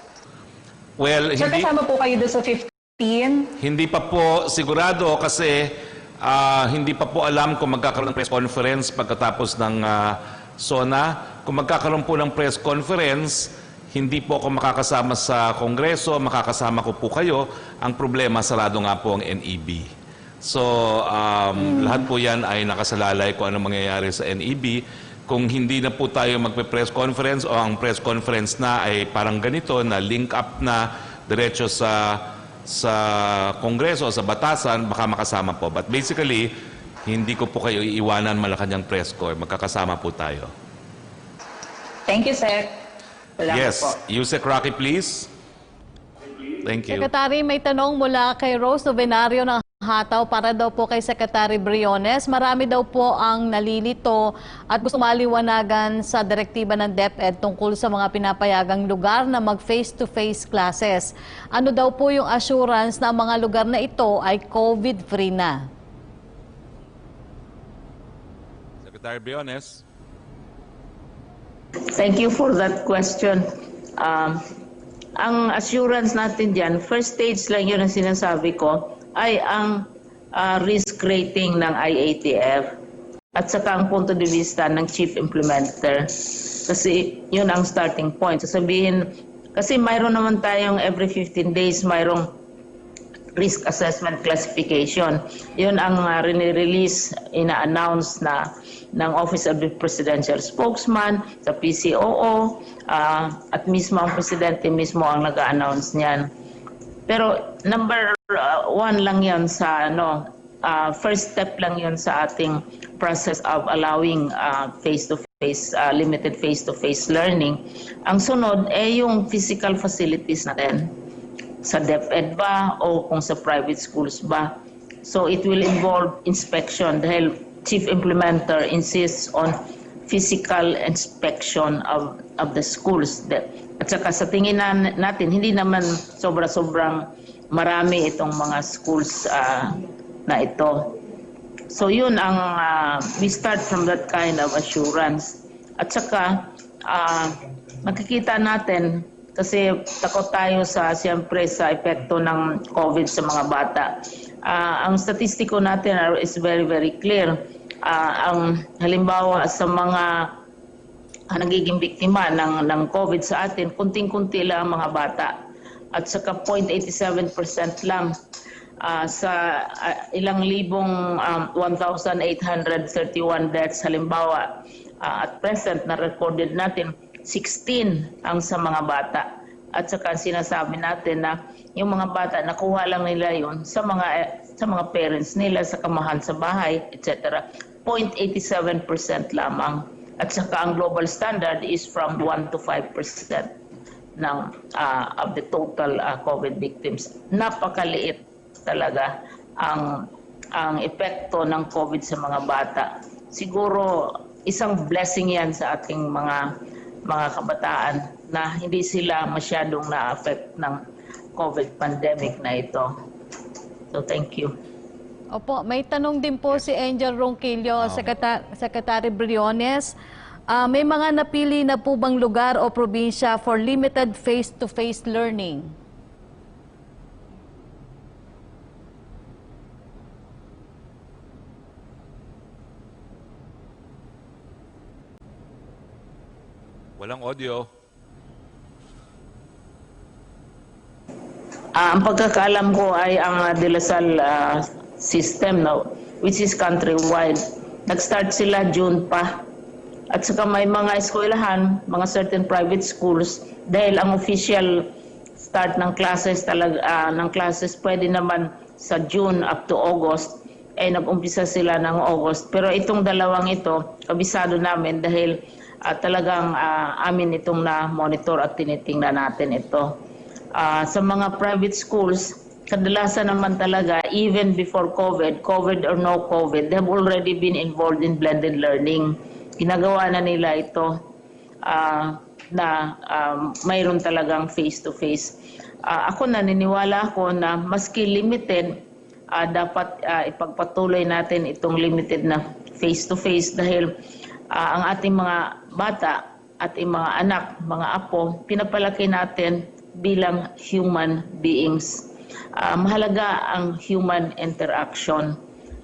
Well, Sir, kasama po kayo doon sa 15? Hindi pa po sigurado kasi hindi pa po alam kung magkakaroon ng press conference pagkatapos ng SONA. Kung magkakaroon po ng press conference, hindi po ako makakasama sa Kongreso, makakasama ko po kayo. Ang problema, sarado nga po ang NEB. So, lahat po yan ay nakasalalay kung ano mangyayari sa NEB. Kung hindi na po tayo magpe-press conference o ang press conference na ay parang ganito, na link up na diretso sa Kongreso o sa batasan, baka makasama po. But basically, hindi ko po kayo iiwanan Malacanang press corps. Magkakasama po tayo. Thank you, Sec. Yes. Yusek Roque, please. Thank you. Secretary, may tanong mula kay Rose Novenario ng hataw para daw po kay Secretary Briones. Marami daw po ang nalilito at gusto maliwanagan sa direktiba ng DepEd tungkol sa mga pinapayagang lugar na mag face-to-face classes. Ano daw po yung assurance na ang mga lugar na ito ay COVID-free na? Secretary Briones. Thank you for that question. Ang assurance natin dyan, first stage lang yun ang sinasabi ko, ay ang risk rating ng IATF at saka ang punto de vista ng chief implementer. Kasi yun ang starting point. Sasabihin, kasi mayroon naman tayong every 15 days, mayroong risk assessment classification. Yun ang rini-release, ina-announce na ng Office of the Presidential Spokesman, sa PCOO, at mismo ang Presidente mismo ang nag-announce niyan. Pero number one lang yan sa, first step lang yun sa ating process of allowing face-to-face, limited face-to-face learning. Ang sunod ay yung physical facilities natin. Sa DepEd ba o kung sa private schools ba. So it will involve inspection dahil chief implementer insists on physical inspection of the schools. At saka sa tingin natin, hindi naman sobrang marami itong mga schools na ito. So yun ang, we start from that kind of assurance. At saka, makikita natin, kasi takot tayo siyempre sa epekto ng COVID sa mga bata. Ang statistiko natin is very, very clear. Ang halimbawa sa mga nagiging biktima ng COVID sa atin, kunting-kunti lang ang mga bata. At saka 0.87% lang sa ilang libong 1,831 deaths halimbawa. At present na recorded natin, 16 ang sa mga bata. At saka sinasabi natin na yung mga bata, nakuha lang nila yun sa mga parents nila, sa kamahan sa bahay, etc. 0.87% lamang. At saka ang global standard is from 1 to 5% of the total COVID victims. Napakaliit talaga ang epekto ng COVID sa mga bata. Siguro isang blessing yan sa ating mga kabataan na hindi sila masyadong na-affect ng COVID pandemic na ito. So thank you. Opo, may tanong din po si Angel Ronquillo, Secretary Briones. May mga napili na po bang lugar o probinsya for limited face-to-face learning? Walang audio. Ang pagkakaalam ko ay ang De La Salle system, which is countrywide. Nag-start sila June pa. At saka may mga eskwelahan, mga certain private schools, dahil ang official start ng classes pwede naman sa June up to August, nag-umpisa sila ng August. Pero itong dalawang ito, kabisado namin dahil talagang amin itong na-monitor at tinitingnan natin ito. Sa mga private schools, kadalasan naman talaga, even before COVID or no COVID, they have already been involved in blended learning. Ginagawa na nila ito na mayroon talagang face-to-face. Ako naniniwala ako na maski limited, dapat ipagpatuloy natin itong limited na face-to-face dahil ang ating mga bata, ating mga anak, mga apo, pinapalaki natin bilang human beings. Mahalaga ang human interaction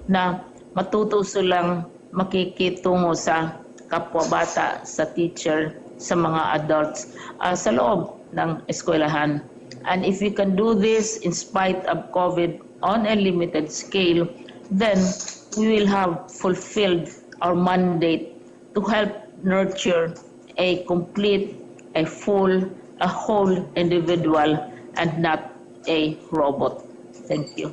na matuto silang makikitungo sa kapwa bata, sa teacher, sa mga adults, sa loob ng eskwelahan. And if we can do this in spite of COVID on a limited scale, then we will have fulfilled our mandate to help nurture a complete, a full, a whole individual and not a robot. Thank you.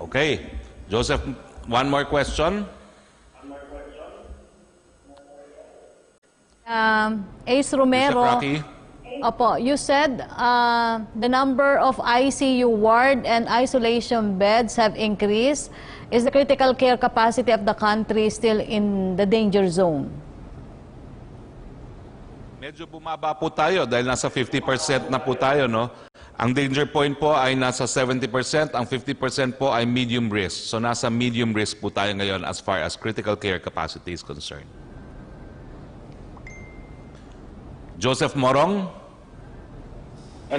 Okay. Joseph, one more question. Ace Romero. Mr. Roque. Opo, you said the number of ICU ward and isolation beds have increased. Is the critical care capacity of the country still in the danger zone? Medyo bumaba po tayo dahil nasa 50% na po tayo, no? Ang danger point po ay nasa 70%, ang 50% po ay medium risk. So nasa medium risk po tayo ngayon as far as critical care capacity is concerned. Joseph Morong.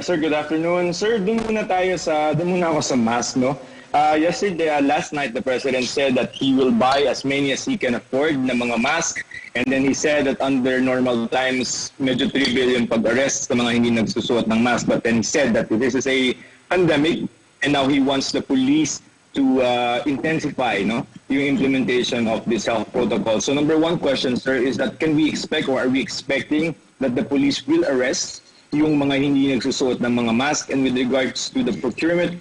Sir, good afternoon. Sir, doon muna ako sa mask, no? Last night, the President said that he will buy as many as he can afford na mga mask. And then he said that under normal times, medyo 3 billion pag-arrest sa mga hindi nagsusuot ng mask. But then he said that this is a pandemic and now he wants the police to intensify, no, yung implementation of this health protocol. So number one question, sir, is that can we expect or are we expecting that the police will arrest yung mga hindi nagsusuot ng mga mask? And with regards to the procurement,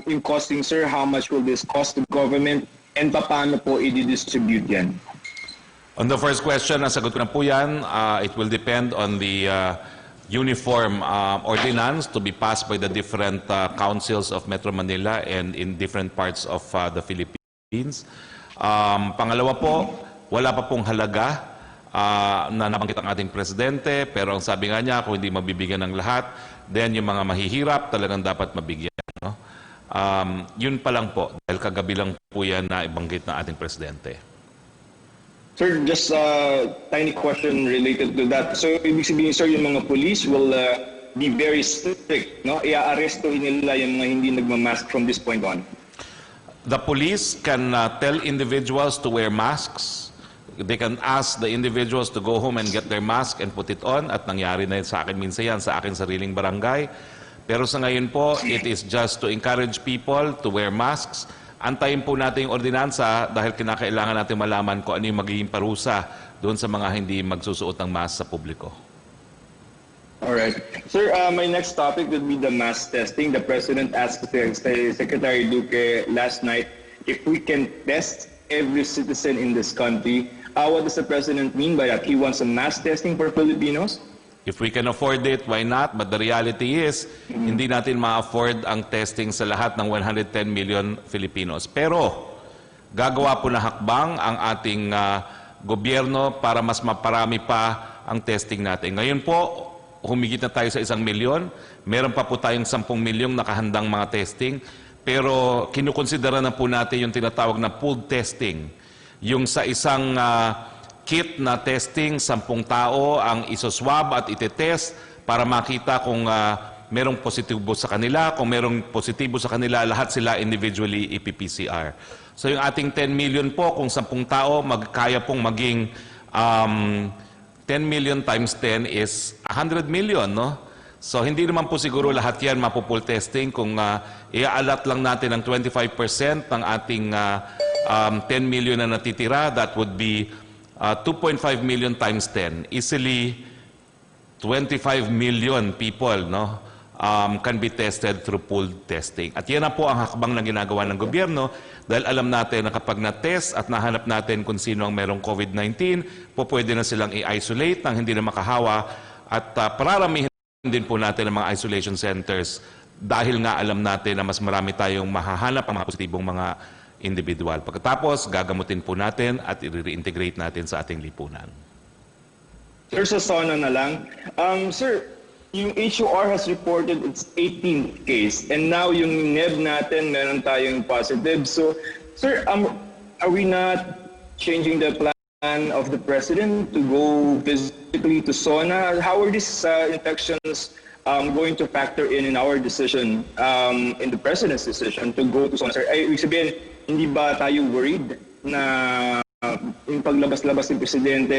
in costing, sir, how much will this cost the government and paano po i-distribute yan? On the first question, nasagot ko na po yan. It will depend on the uniform ordinance to be passed by the different councils of Metro Manila and in different parts of the Philippines. Pangalawa po, wala pa pong halaga na nabanggit ang ating presidente, pero ang sabi nga niya, kung hindi mabibigyan ng lahat, then yung mga mahihirap talagang dapat mabigyan. No? Yun pa lang po, dahil kagabi lang po yan na ibanggit ng ating presidente. Sir, just a tiny question related to that. So, ibig sabihin, sir, yung mga police will be very strict, no? Ia-arresto nila yung mga hindi nagmamask from this point on. The police can tell individuals to wear masks. They can ask the individuals to go home and get their mask and put it on. At nangyari na yun sa akin minsan yan, sa aking sariling barangay. Pero sa ngayon po, it is just to encourage people to wear masks. Antayin po natin yung ordinansa dahil kinakailangan natin malaman kung ano yung magiging parusa doon sa mga hindi magsusuot ng mask sa publiko. Alright. Sir, my next topic would be the mass testing. The President asked Secretary Roque last night if we can test every citizen in this country. What does the President mean by that? He wants a mass testing for Filipinos? If we can afford it, why not? But the reality is, hindi natin ma-afford ang testing sa lahat ng 110 million Filipinos. Pero, gagawa po na hakbang ang ating gobyerno para mas maparami pa ang testing natin. Ngayon po, humigit na tayo sa 1 milyon. Meron pa po tayong 10 milyong nakahandang mga testing. Pero, kinukonsidera na po natin yung tinatawag na pooled testing. Yung sa isang kit na testing, 10 tao ang isoswab at itetest para makita kung merong positibo sa kanila. Kung merong positibo sa kanila, lahat sila individually ipi-PCR. So yung ating 10 million po, kung 10 tao, kaya pong maging 10 million times 10 is 100 million, no? So hindi naman po siguro lahat yan mapupul testing kung i-alat lang natin ang 25% ng ating 10 million na natitira, that would be 2.5 million times 10. Easily, 25 million people, no, can be tested through pooled testing. At yan na po ang hakbang na ginagawa ng gobyerno dahil alam natin na kapag na-test at nahanap natin kung sino ang merong COVID-19, po pwede na silang i-isolate nang hindi na makahawa at pararamihin din po natin ang mga isolation centers dahil nga alam natin na mas marami tayong mahahanap ang mga positibong mga individual. Pagkatapos, gagamutin po natin at i-reintegrate natin sa ating lipunan. Sir, sa SONA na lang. Sir, yung HOR has reported its 18th case and now yung NEB natin, meron tayong positive. So, sir, are we not changing the plan of the President to go physically to SONA? How are these infections going to factor in our decision, in the President's decision to go to SONA? Sir, ibig sabihin, hindi ba tayo worried na yung paglabas-labas ng Presidente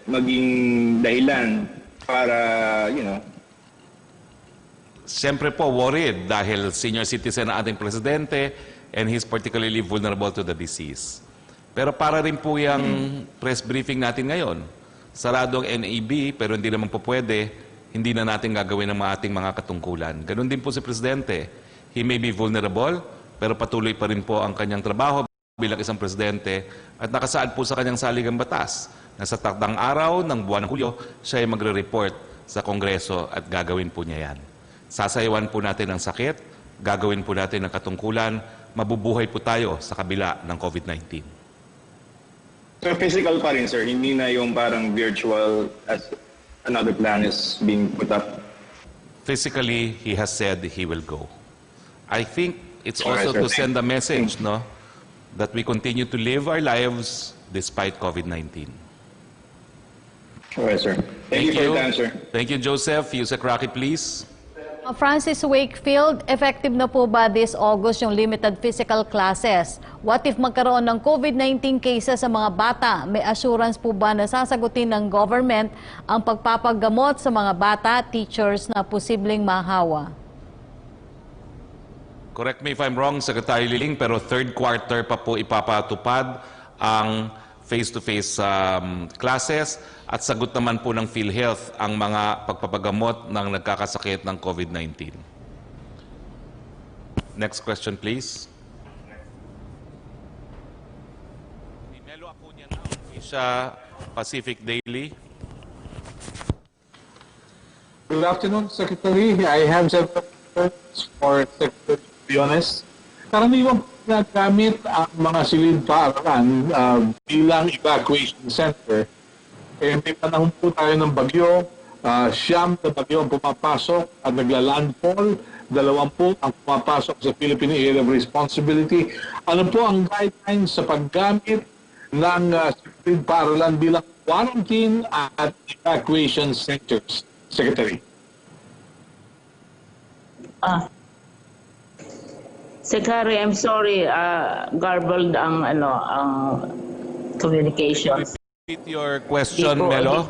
maging dahilan para, Siyempre po, worried dahil senior citizen ang ating Presidente and he's particularly vulnerable to the disease. Pero para rin po yung press briefing natin ngayon, sarado ang NAB pero hindi naman po pwede, hindi na natin gagawin ang ating mga katungkulan. Ganun din po si Presidente. He may be vulnerable, pero patuloy pa rin po ang kanyang trabaho bilang isang presidente at nakasaad po sa kanyang saligang batas na sa takdang araw ng buwan ng Hulyo, siya ay magre-report sa Kongreso at gagawin po niya yan. Sasayawan po natin ang sakit, gagawin po natin ang katungkulan, mabubuhay po tayo sa kabila ng COVID-19. So physical pa rin, sir, hindi na yung parang virtual as another plan is being put up. Physically, he has said he will go. I think it's Alright, also to sir. send a message, no, that we continue to live our lives despite COVID-19. All right, sir. Thank you for your time, sir. Thank you, Joseph. Yusek Roque, please. Francis Wakefield, effective na po ba this August yung limited physical classes? What if magkaroon ng COVID-19 cases sa mga bata? May assurance po ba na sasagutin ng government ang pagpapagamot sa mga bata, teachers na posibleng mahawa? Correct me if I'm wrong, Secretary Liling, pero third quarter pa po ipapatupad ang face-to-face classes at sagot naman po ng PhilHealth ang mga pagpapagamot ng nagkakasakit ng COVID-19. Next question, please. Melo Acuña na, Asia Pacific Daily. Good afternoon, Secretary. I have several questions for Secretary Briones. Karaniwang nagamit ang mga silid paaralan bilang evacuation center. May panahon po tayo ng bagyo, siyam na bagyo ang pumapasok at nagla-landfall, 20 ang pumapasok sa Philippine Area of Responsibility. Ano po ang guidelines sa paggamit ng silid paaralan bilang quarantine at evacuation centers, Secretary? Secretary, I'm sorry, garbled ang communications. Repeat your question, Melo.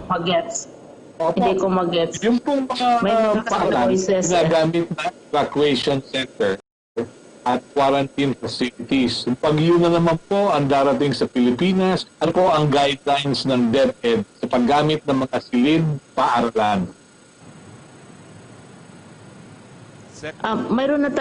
Hindi ko magets. Yung pong May mga mga paaralan voices, ginagamit na evacuation center at quarantine facilities. Pag yun na naman po ang darating sa Pilipinas, ano po ang guidelines ng DepEd sa paggamit ng mga silid paaralan? Mayroon na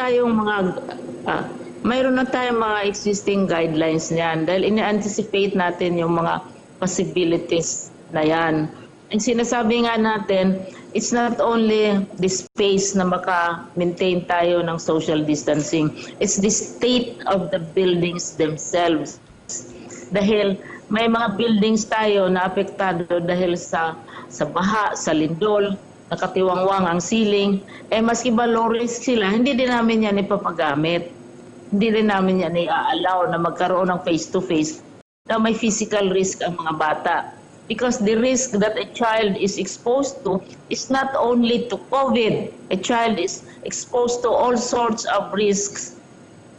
tayong mga existing guidelines niyan dahil ini-anticipate natin yung mga possibilities na yan. Ang sinasabi nga natin, it's not only the space na maka-maintain tayo ng social distancing, it's the state of the buildings themselves. Dahil may mga buildings tayo na apektado dahil sa baha, sa lindol, nakatiwangwang ang ceiling, maski ba low risk sila, hindi din namin yan ipapagamit. Hindi din namin yan i-allow na magkaroon ng face-to-face na may physical risk ang mga bata. Because the risk that a child is exposed to is not only to COVID. A child is exposed to all sorts of risks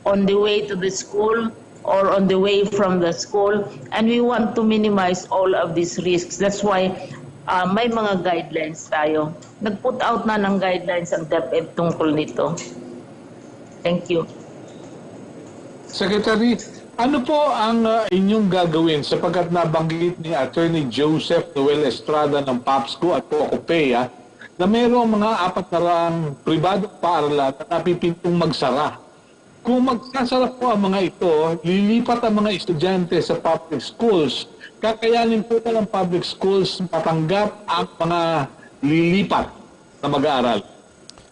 on the way to the school or on the way from the school. And we want to minimize all of these risks. That's why may mga guidelines tayo. Nag-put out na ng guidelines ang DepEd tungkol nito. Thank you. Secretary, ano po ang inyong gagawin sapagkat nabanggit ni Attorney Joseph Noel Estrada ng PAPSCO at POCOPEA na mayroong mga 400 pribadong paaralan na napipintong magsara. Kung magsasara po ang mga ito, lilipat ang mga estudyante sa public schools. Kakayanin po na ng public schools matanggap ang mga lilipat na mag-aaral.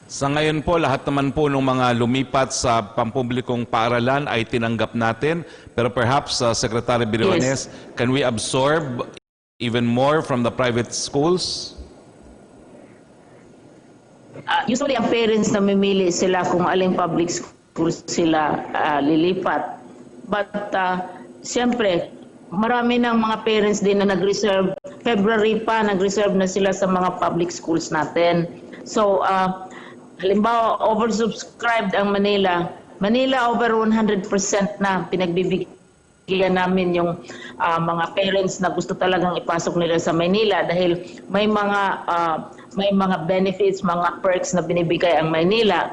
Sa ngayon po, lahat naman po ng mga lumipat sa pampublikong paaralan ay tinanggap natin. Pero perhaps, Secretary Briones, can we absorb even more from the private schools? Usually, ang parents na mamili sila kung aling public schools sila lilipat. But, siyempre, marami ng mga parents din na nag-reserve. February pa, nag-reserve na sila sa mga public schools natin. So, halimbawa, oversubscribed ang Manila. Manila, over 100% na pinagbibigyan namin yung mga parents na gusto talagang ipasok nila sa Manila dahil may mga benefits, mga perks na binibigay ang Manila.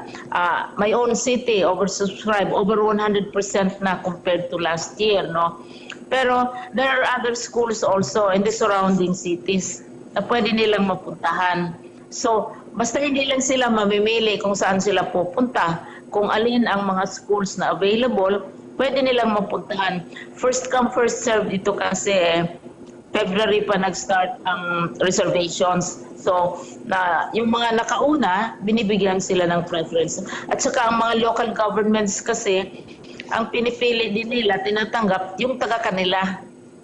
My own city, oversubscribed, over 100% na compared to last year, no? Pero there are other schools also in the surrounding cities na pwede nilang mapuntahan. So, basta hindi lang sila mamimili kung saan sila pupunta, kung alin ang mga schools na available, pwede nilang mapuntahan. First come, first serve ito kasi February pa nag-start ang reservations. So, yung mga nakauna, binibigyan sila ng preference. At saka ang mga local governments kasi, ang pinipili din nila, tinatanggap yung taga-kanila.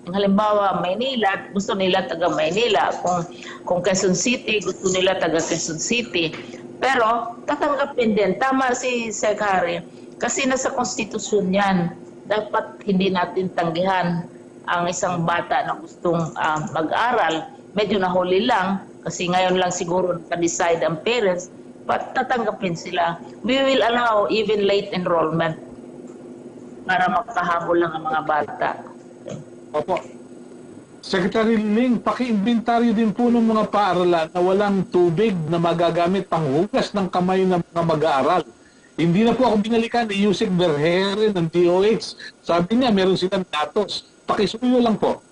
Halimbawa, Maynila, gusto nila taga Maynila. Kung Quezon City, gusto nila taga Quezon City. Pero, tatanggapin din. Tama si Sec. Harry. Kasi nasa konstitusyon yan. Dapat hindi natin tanggihan ang isang bata na gustong mag-aral. Medyo nahuli lang, kasi ngayon lang siguro naka-decide ang parents, but tatanggapin sila. We will allow even late enrollment para makahabol lang ang mga bata. Opo. Secretary Ling, paki-inventaryo din po ng mga paaralan na walang tubig na magagamit panghugas ng kamay ng mga mag-aaral. Hindi na po ako binalikan ni Yusek Berhere ng DOH. Sabi niya, meron silang datos. Pakisuyo lang po.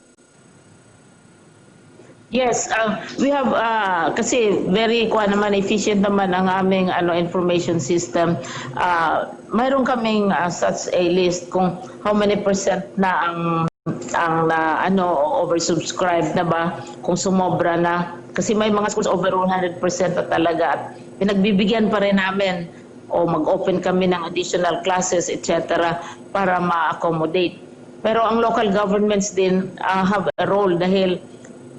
Yes, we have kasi very efficient naman ang aming information system. Mayroon kaming such a list kung how many percent na ang oversubscribed na ba, kung sumobra na. Kasi may mga schools over 100% na talaga at pinagbibigyan pa rin namin o mag-open kami ng additional classes, etc. para ma-accommodate. Pero ang local governments din have a role dahil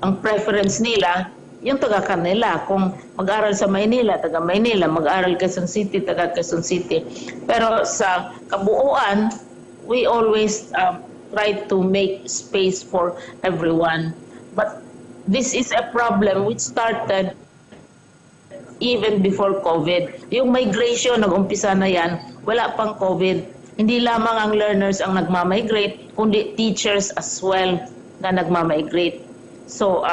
ang preference nila, yung taga-kanila. Kung mag-aral sa Maynila, taga-Maynila. Mag-aral Quezon City, taga-Quezon City. Pero sa kabuuan, we always try to make space for everyone. But this is a problem which started even before COVID. Yung migration, nag-umpisa na yan, wala pang COVID. Hindi lamang ang learners ang nagmamigrate, kundi teachers as well na nagmamigrate. So,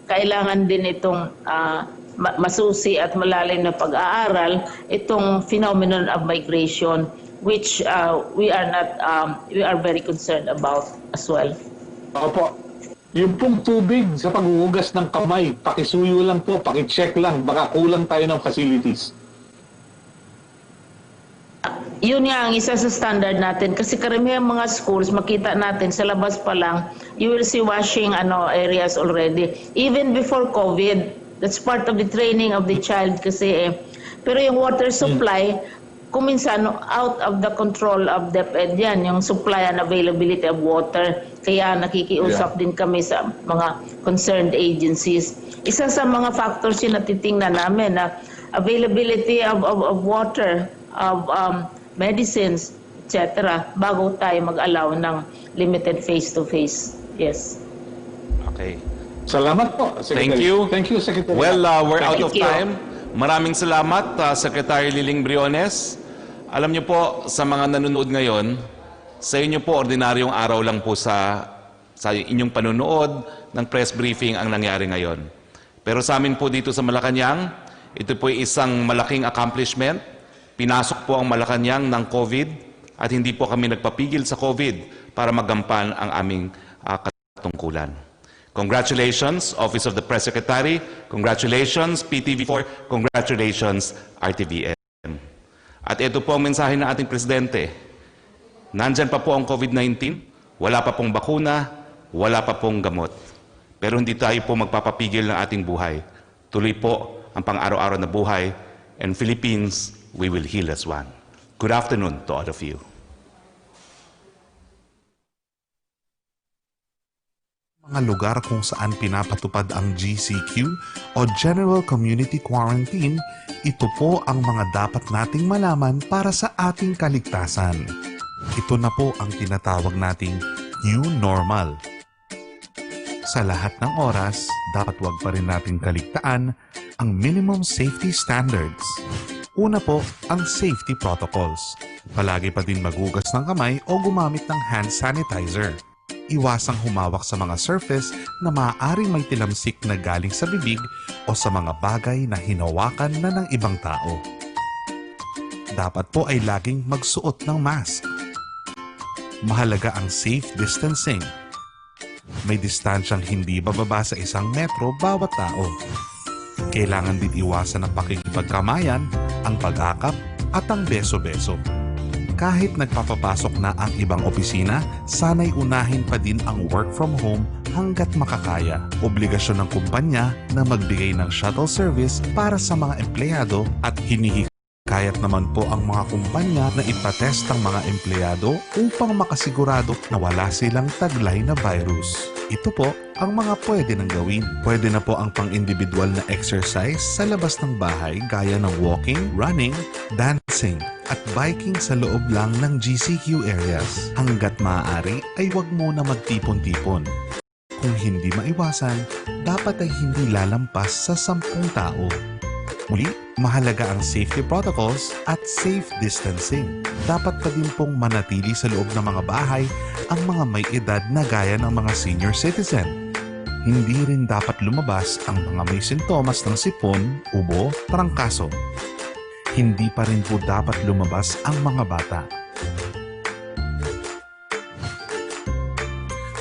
kailangan din itong masusi at malalim na pag-aaral, itong phenomenon of migration, which we are very concerned about as well. Opo. Yung pong tubig sa paghuhugas ng kamay, pakisuyo lang po, pakicheck lang, baka kulang tayo ng facilities. Yun nga ang isa sa standard natin kasi karamihan mga schools makita natin sa labas pa lang, you will see washing areas already even before COVID. That's part of the training of the child kasi pero yung water supply kung minsan out of the control of DepEd yan, yung supply and availability of water. Kaya nakikiusap din kami sa mga concerned agencies. Isa sa mga factors yung natitingnan namin na availability of water, of medicines, etc. bago tayo mag-allow ng limited face-to-face. Yes. Okay. Salamat po, Secretary. Thank you. Thank you, Secretary. Well, we're out of Thank you. time. Maraming salamat, Secretary Liling Briones. Alam niyo po, sa mga nanonood ngayon, sa inyo po, ordinaryong araw lang po sa inyong panunood ng press briefing ang nangyari ngayon. Pero sa amin po dito sa Malacanang, ito po ay isang malaking accomplishment. Pinasok po ang Malacanang ng COVID at hindi po kami nagpapigil sa COVID para magampan ang aming katungkulan. Congratulations, Office of the Press Secretary. Congratulations, PTV4. Congratulations, RTVN. At ito po ang mensahe ng ating Presidente. Nandyan pa po ang COVID-19, wala pa pong bakuna, wala pa pong gamot. Pero hindi tayo po magpapapigil ng ating buhay. Tuloy po ang pang-araw-araw na buhay. And Philippines, we will heal as one. Good afternoon to all of you. Mga lugar kung saan pinapatupad ang GCQ o General Community Quarantine, ito po ang mga dapat nating malaman para sa ating kaligtasan. Ito na po ang tinatawag nating New Normal. Sa lahat ng oras, dapat wag pa rin nating kaligtaan ang minimum safety standards. Una po, ang safety protocols. Palagi pa din maghugas ng kamay o gumamit ng hand sanitizer. Iwasang humawak sa mga surface na maaaring may tilamsik na galing sa bibig o sa mga bagay na hinawakan na ng ibang tao. Dapat po ay laging magsuot ng mask. Mahalaga ang safe distancing. May distansyang hindi bababa sa 1 metro bawat tao. Kailangan din iwasan ang pakikipagkamayan, ang pag-akap at ang beso-beso. Kahit nagpapapasok na ang ibang opisina, sana'y unahin pa din ang work from home hanggat makakaya. Obligasyon ng kumpanya na magbigay ng shuttle service para sa mga empleyado at hinihikayat naman po ang mga kumpanya na ipatest ang mga empleyado upang makasigurado na wala silang taglay na virus. Ito po ang mga pwede nang gawin. Pwede na po ang pang-individual na exercise sa labas ng bahay gaya ng walking, running, dancing, at biking sa loob lang ng GCQ areas. Hanggat maaari ay huwag muna magtipon-tipon. Kung hindi maiwasan, dapat ay hindi lalampas sa 10 tao. Muli, mahalaga ang safety protocols at safe distancing. Dapat pa din pong manatili sa loob ng mga bahay ang mga may edad na gaya ng mga senior citizen. Hindi rin dapat lumabas ang mga may sintomas ng sipon, ubo, trangkaso. Hindi pa rin po dapat lumabas ang mga bata.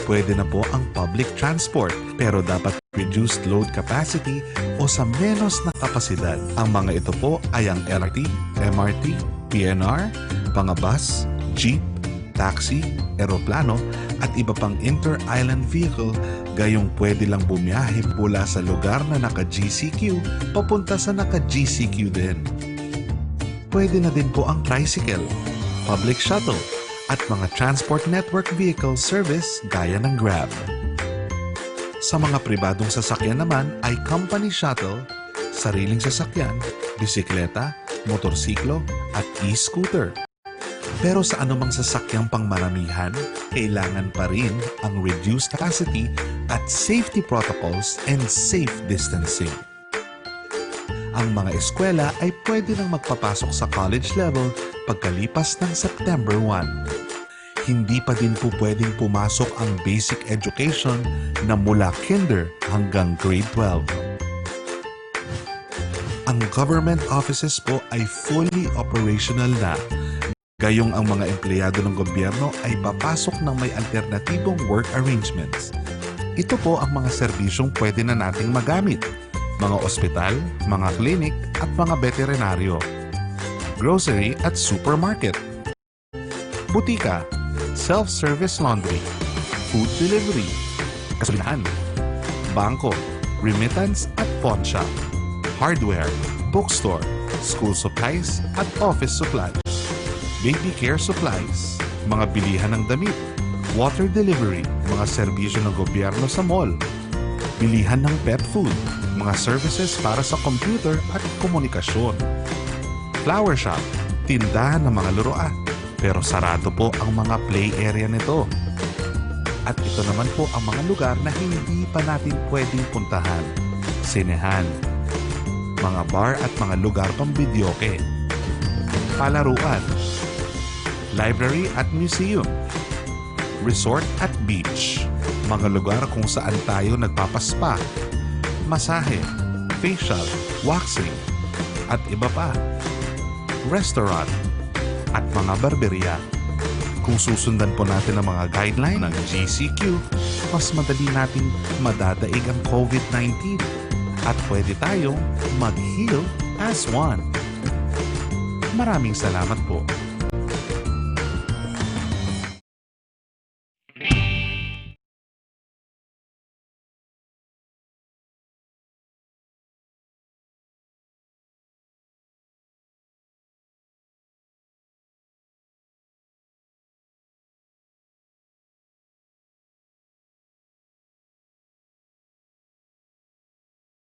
Pwede na po ang public transport pero dapat reduced load capacity o sa menos na kapasidad. Ang mga ito po ay ang LRT, MRT, PNR, mga bus, jeep, taxi, eroplano at iba pang inter-island vehicle gayong pwede lang bumiyahe mula sa lugar na naka-GCQ papunta sa naka-GCQ din. Pwede na din po ang tricycle, public shuttle, at mga transport network vehicle service gaya ng Grab. Sa mga pribadong sasakyan naman ay company shuttle, sariling sasakyan, bisikleta, motorsiklo at e-scooter. Pero sa anumang sasakyang pangmaramihan, kailangan pa rin ang reduced capacity at safety protocols and safe distancing. Ang mga eskwela ay pwede nang magpapasok sa college level pagkalipas ng September 1. Hindi pa din po pwedeng pumasok ang basic education na mula kinder hanggang grade 12. Ang government offices po ay fully operational na. Gayong ang mga empleyado ng gobyerno ay papasok ng may alternatibong work arrangements. Ito po ang mga serbisyong pwede na nating magamit. Mga ospital, mga klinik at mga veterinaryo. Grocery at supermarket. Butika, self-service laundry, food delivery, gasolinahan, bangko, remittance at pawn shop, hardware, bookstore, school supplies at office supplies, baby care supplies, mga bilihan ng damit, water delivery, mga serbisyo ng gobyerno sa mall, bilihan ng pet food, mga services para sa computer at komunikasyon, flower shop, tindahan ng mga laruan. Pero sarado po ang mga play area nito. At ito naman po ang mga lugar na hindi pa natin pwedeng puntahan. Sinehan, mga bar at mga lugar pang videoke, palaruan, library at museum, resort at beach, mga lugar kung saan tayo nagpapaspa, masahe, facial, waxing, at iba pa, restaurant, at mga barberya. Kung susundan po natin ang mga guideline ng GCQ, mas madali nating madadaig ang COVID-19 at pwede tayong mag-heal as one. Maraming salamat po.